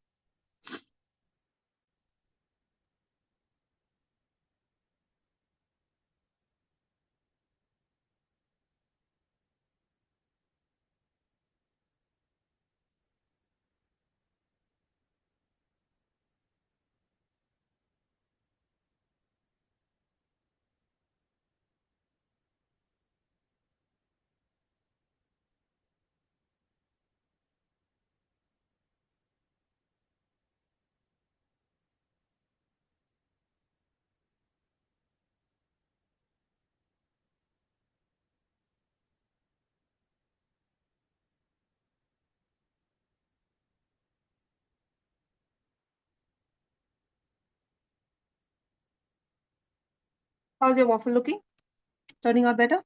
How's your waffle looking? Turning out better?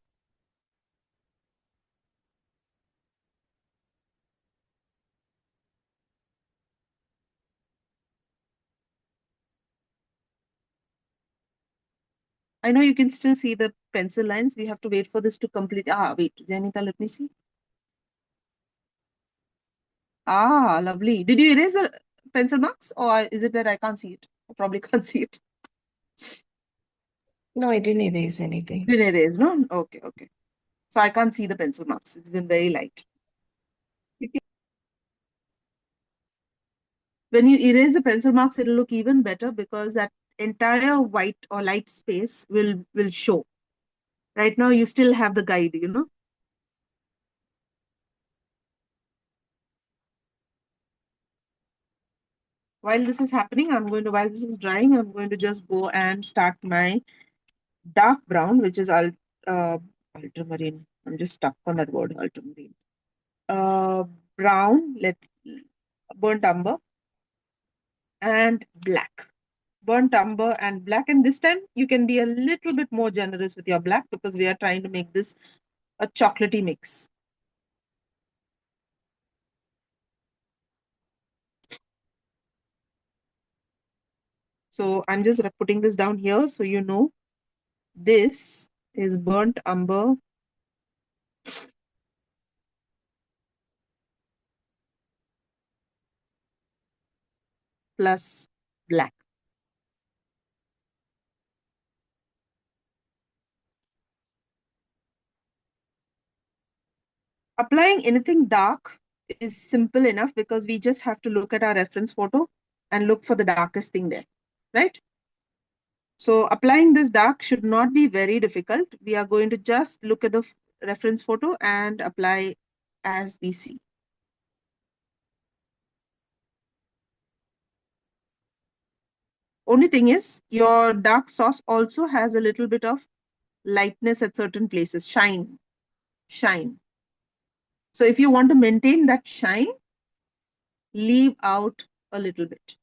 I know you can still see the pencil lines. We have to wait for this to complete. Wait, Janita, let me see. Lovely. Did you erase the pencil marks or is it that I can't see it? I probably can't see it.
No, I didn't erase anything.
Didn't erase, no? Okay, okay. So I can't see the pencil marks. It's been very light. When you erase the pencil marks, it'll look even better because that entire white or light space will show. Right now, you still have the guide, you know? While this is happening, while this is drying, I'm going to just go and start my dark brown, which is ultramarine. I'm just stuck on that word, ultramarine. Brown, burnt umber, and black. Burnt umber and black. And this time you can be a little bit more generous with your black because we are trying to make this a chocolatey mix. So I'm just putting this down here so you know this is burnt umber plus black. Applying anything dark is simple enough because we just have to look at our reference photo and look for the darkest thing there, right? So applying this dark should not be very difficult. We are going to just look at the reference photo and apply as we see. Only thing is, your dark sauce also has a little bit of lightness at certain places, shine. So if you want to maintain that shine, leave out a little bit.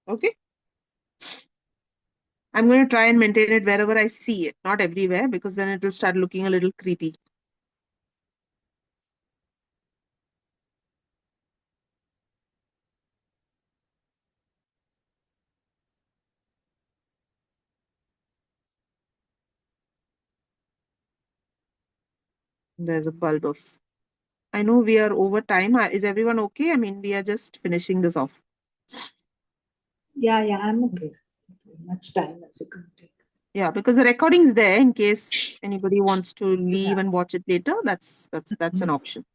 Okay. I'm going to try and maintain it wherever I see it, not everywhere, because then it will start looking a little creepy. There's a bulb of. I know we are over time. Is everyone okay? I mean, we are just finishing this off.
Yeah, I'm okay. Much time as you can take.
Yeah, because the recording is there in case anybody wants to leave
Yeah.
and watch it later. That's an option.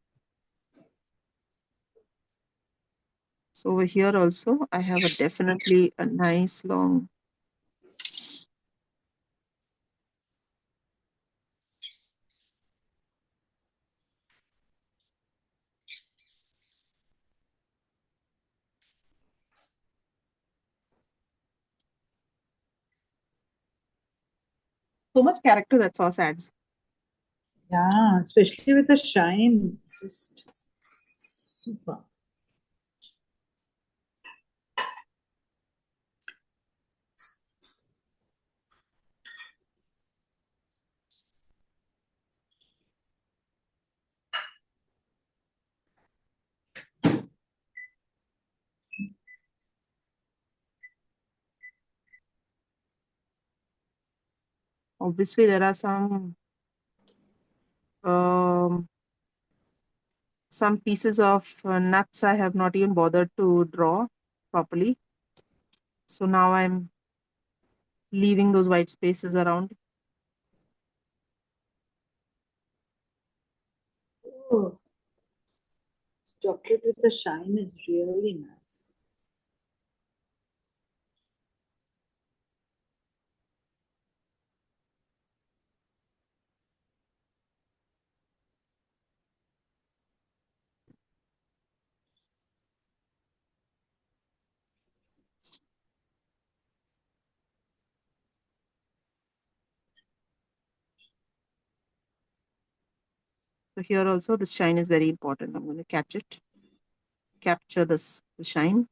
So over here also, I have definitely a nice long. So much character that sauce adds.
Yeah, especially with the shine. Just super.
Obviously, there are some pieces of nuts I have not even bothered to draw properly. So now I'm leaving those white spaces around.
Oh, chocolate with the shine is really nice.
So here also this shine is very important. I'm going to capture the shine.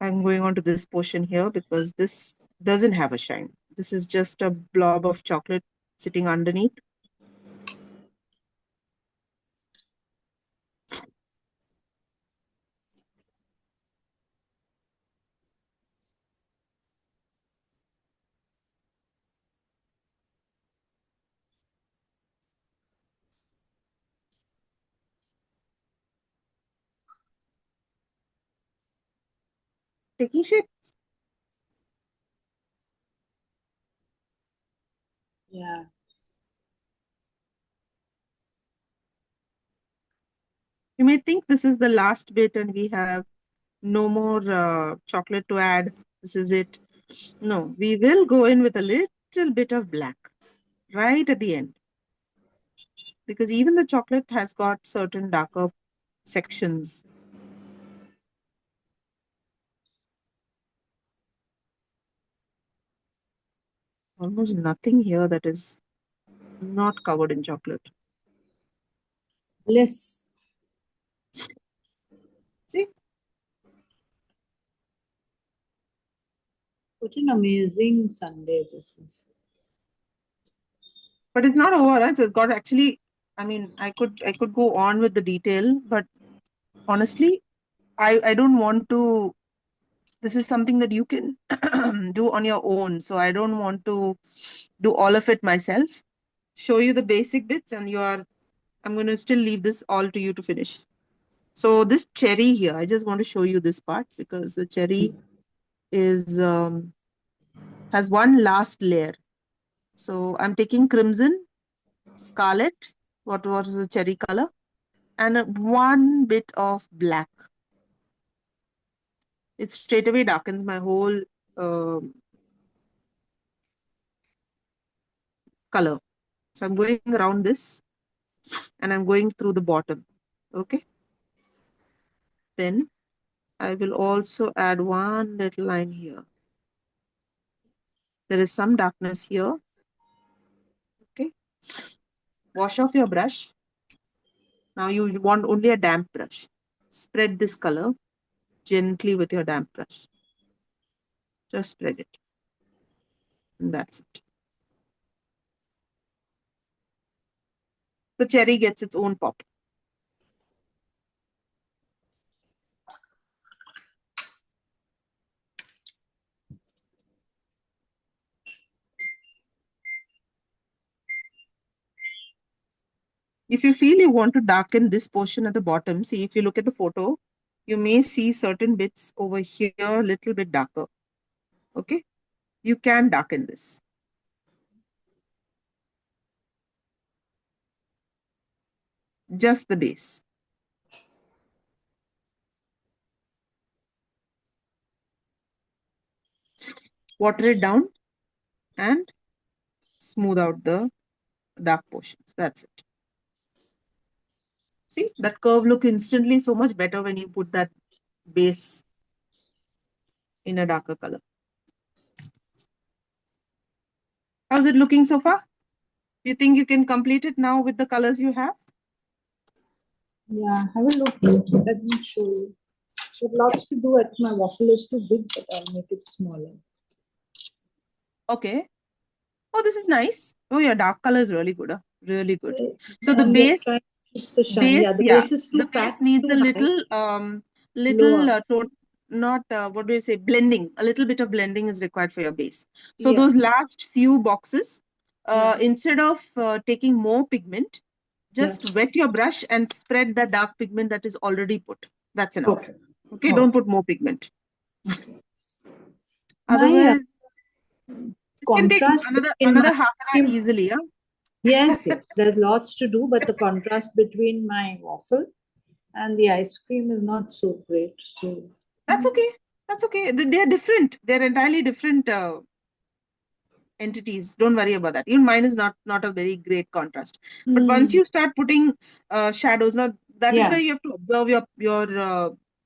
I'm going on to this portion here because this doesn't have a shine. This is just a blob of chocolate sitting underneath. Taking shape.
Yeah.
You may think this is the last bit and we have no more chocolate to add. This is it. No, we will go in with a little bit of black right at the end. Because even the chocolate has got certain darker sections. Almost nothing here that is not covered in chocolate.
Bliss.
See?
What an amazing Sunday this is.
But it's not over. Right? It's got actually, I mean, I could go on with the detail, but honestly, I don't want to. This is something that you can do on your own. So I don't want to do all of it myself. Show you the basic bits, and I'm going to still leave this all to you to finish. So this cherry here, I just want to show you this part because the cherry is has one last layer. So I'm taking crimson scarlet. What was the cherry color? And one bit of black. It straight away darkens my whole color. So I'm going around this and I'm going through the bottom. Okay. Then I will also add one little line here. There is some darkness here. Okay. Wash off your brush. Now you want only a damp brush. Spread this color gently with your damp brush. Just spread it. And that's it. The cherry gets its own pop. If you feel you want to darken this portion at the bottom, see if you look at the photo, you may see certain bits over here a little bit darker. Okay, you can darken this. Just the base. Water it down and smooth out the dark portions. That's it. See, that curve look instantly so much better when you put that base in a darker color. How's it looking so far? Do you think you can complete it now with the colors you have?
Yeah, have a look. Let me show you. There's lots to do. My waffle is too big, but I'll make it smaller.
Okay. Oh, this is nice. Oh, your dark color is really good. Really good. So the
I'm just
base,
trying to keep the shine. Yeah, the base is too
the
fat,
base needs
too
a
high.
little
Lower.
not what do you say, blending. A little bit of blending is required for your base. So
Yeah.
those last few boxes,
Yeah.
instead of taking more pigment, just
Yeah.
wet your brush and spread the dark pigment that is already put. That's enough.
Okay.
Okay, don't put more pigment.
Okay.
Otherwise, this can take
Contrast between
another
my
half an hour easily. Yeah.
yes, yes. There's lots to do, but the contrast between my waffle and the ice cream is not so great. So
That's okay. That's okay. They're different. They're entirely different entities. Don't worry about that. Even mine is not a very great contrast. But once you start putting shadows, now that is where you have to observe your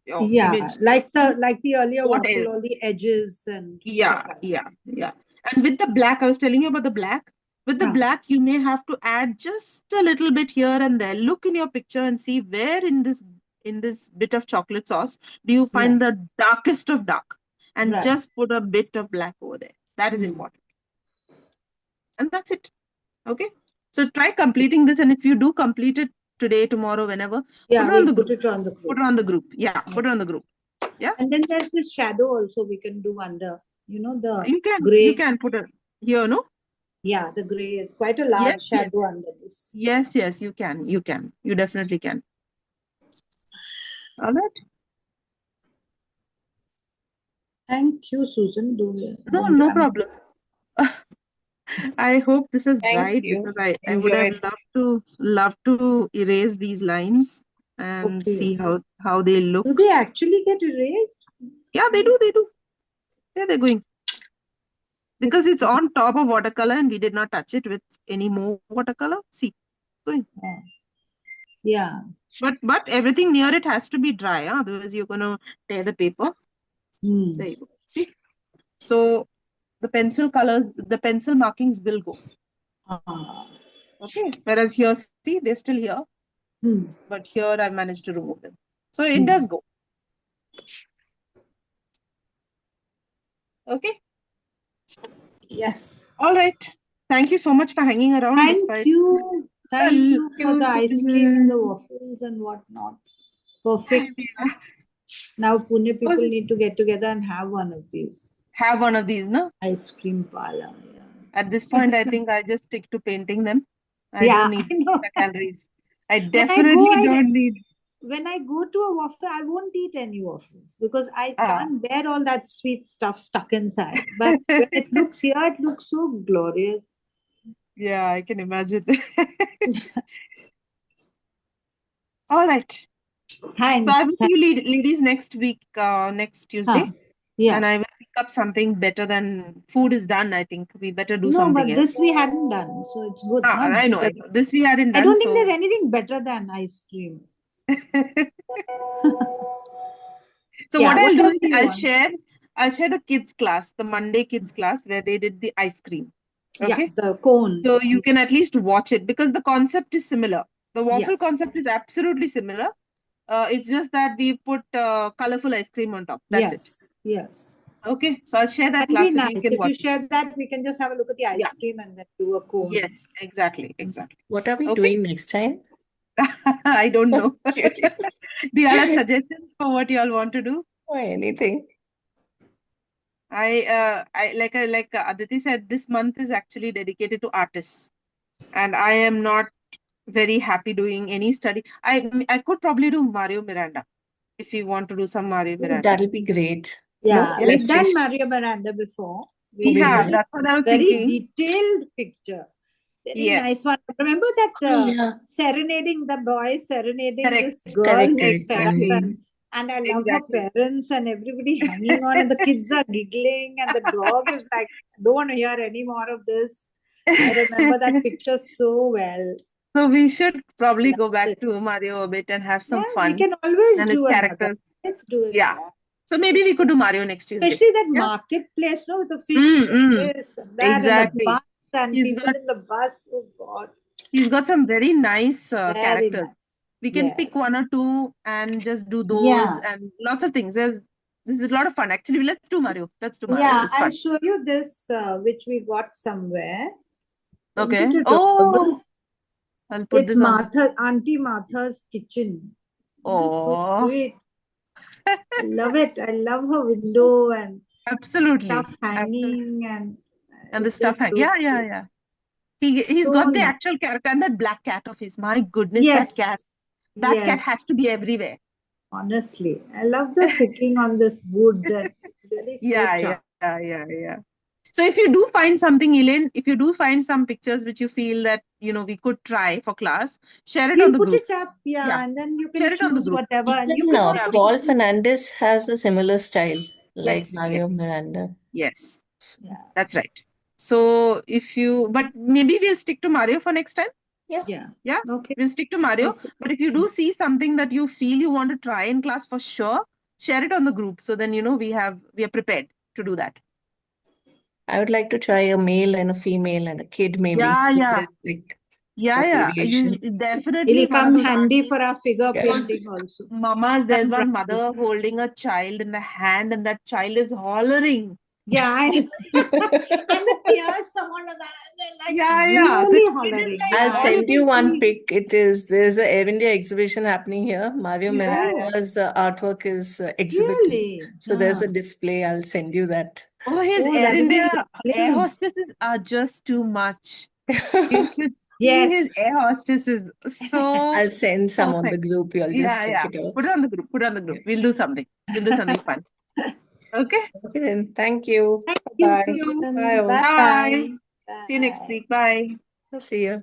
yeah,
image.
like the earlier
What
waffle,
else?
all the edges and
Yeah,
stuff like
yeah. And with the black, I was telling you about the black. With the
that.
black, you may have to add just a little bit here and there. Look in your picture and see where in this bit of chocolate sauce do you find the darkest of dark, and
Right.
just put a bit of black over there. That is important. And that's it. Okay. So try completing this, and if you do complete it today, tomorrow, whenever,
Yeah,
put it on the
we'll put
group.
it on the group.
Put it on the group. Yeah, put it on the group. Yeah.
And then there's this shadow also we can do under, the
You
gray.
can put it here, no?
Yeah, the gray is quite a large shadow under this.
Yes, you can. You definitely can. All right.
Thank you, Susan.
No problem. I hope this is
Thank
dried
you.
because I would have
Enjoyed.
loved to erase these lines and see how they look.
Do they actually get erased?
Yeah, they do. Yeah, they're going. Because it's on top of watercolor and we did not touch it with any more watercolor. See, going.
Yeah.
But everything near it has to be dry, otherwise you're gonna tear the paper. There you go. See? So the pencil markings will go. Okay. Whereas here, see, they're still here. But here I've managed to remove them. So it does go. Okay.
Yes.
All right. Thank you so much for hanging around.
Thank you. Thank you for the ice cream and the waffles and whatnot. Perfect. Now Pune people need to get together and have one of these.
Have one of these, no?
Ice cream parlor. Yeah.
At this point, I think I just stick to painting them. I don't need the calories. I definitely don't need.
When I go to a waffle, I won't eat any waffles because I can't bear all that sweet stuff stuck inside. But when it looks here, it looks so glorious.
Yeah, I can imagine. All right. So I
Thanks.
will see you ladies next week, next Tuesday,
Huh. Yeah.
and I will pick up something better than food is done. I think we better do
No,
something
but
else.
this we hadn't done, so it's good. Not
I know.
better.
This we hadn't
I
done,
don't think
so
there's anything better than ice cream.
so
Yeah,
what I'll do
whatever
is
you want.
I'll share the kids class, the Monday kids class where they did the ice cream.
Yeah,
Okay.
the cone.
So you can at least watch it because the concept is similar. The
Yeah.
waffle concept is absolutely similar. It's just that we put colorful ice cream on top. That's it.
Yes. Yes.
Okay. So I'll share that
That'll
class
be
with you. You
nice.
can
If you
watch it.
share that, we can just have a look at the ice
Yeah.
cream and then do a cone.
Yes. Exactly. Exactly.
What are we
Okay.
doing next time?
I don't know.
Curious.
Do you all have suggestions for what you all want to do?
Or anything.
Like Aditi said, this month is actually dedicated to artists, and I am not very happy doing any study. I could probably do Mario Miranda if you want to do some Mario
Oh,
Miranda.
that'll be great.
Yeah,
No
we've done
illustration.
Mario Miranda before.
We
did
have.
it.
That's what I was
Very
thinking.
detailed picture. Very
Yes.
nice one. Remember that
Oh, yeah.
serenading the boy, serenading this
Correct.
girl
Correct,
who's
correct.
fed up,
Mhm.
and I love
Exactly.
her parents and everybody hanging on, and the kids are giggling, and the dog is like, I don't want to hear any more of this. I remember that picture so well.
So we should probably go
Loved
back
it.
to Mario a bit and have some
Yeah, we
fun
can always
and his
do another.
characters.
Let's do it.
Yeah. So maybe we could do Mario next Tuesday.
Especially that
Yeah.
marketplace, no, with the fish, this and that, and the
Exactly.
bus, and
He's
people
got
in the bus. Oh God,
he's got some very nice
very
characters.
nice.
We can pick
Yes.
one or two and just do those
Yeah.
and lots of things. This is a lot of fun. Actually, let's do Mario. Let's do Mario.
Yeah,
It's
I'll
fun.
show you this, which we got somewhere. Isn't
Okay.
it adorable?
Oh, I'll put
It's
this on.
Auntie Martha's kitchen. Isn't it so
Oh,
sweet? I love it. I love her window and
absolutely.
stuff hanging and
And the
it's
stuff
just so
yeah.
cute.
He's
So
got the
nice.
actual character and that black cat of his. My goodness,
Yes.
that cat
Yes.
has to be everywhere.
Honestly, I love the cooking on this wood and it's really so
Yeah. So if you do find something, Elaine, if you do find some pictures which you feel that we could try for class, share it on
We'll
the
put
group.
it up,
Yeah.
and then you
Share
can
it on the
choose
group.
whatever, and you
Even
can also
we
Paul
use.
Fernandez has a similar style, like
Yes,
Mario
yes.
Miranda.
Yes,
Yeah.
that's right. So but maybe we'll stick to Mario for next time.
Yeah.
Yeah,
Okay.
we'll stick to Mario.
Perfect.
But if you do see something that you feel you want to try in class for sure, share it on the group. So then we are prepared to do that.
I would like to try a male and a female and a kid, maybe.
Yeah.
Like
Yeah.
variation.
You definitely
It'll
one of
come
those
handy
aunties.
for our figure
Yeah.
painting also.
Mamas, there's
Some
one
practice.
mother holding a child in the hand, and that child is hollering.
Yeah, and the tears come out of that, and they're like
Yeah.
really
The kid is
hollering.
like,
I'll
Yeah.
send you one
honestly.
pic. There's a Air India exhibition happening here. Mario
Yeah.
Miranda's artwork is exhibited.
Really?
So there's
Ah.
a display. I'll send you that.
Oh, his
Oh,
Air
that'll be
India air
lovely.
hostesses are just too much. You should see
Yes.
his air hostesses. So
I'll send some on the
perfect.
group. You'll just check
Yeah.
it out.
Put it on the group. We'll do something. Fun. Okay.
Okay, then. Thank you.
Thank you,
Bye.
Susan.
Bye.
Bye.
Bye.
Bye.
See you next week. Bye.
I'll see you.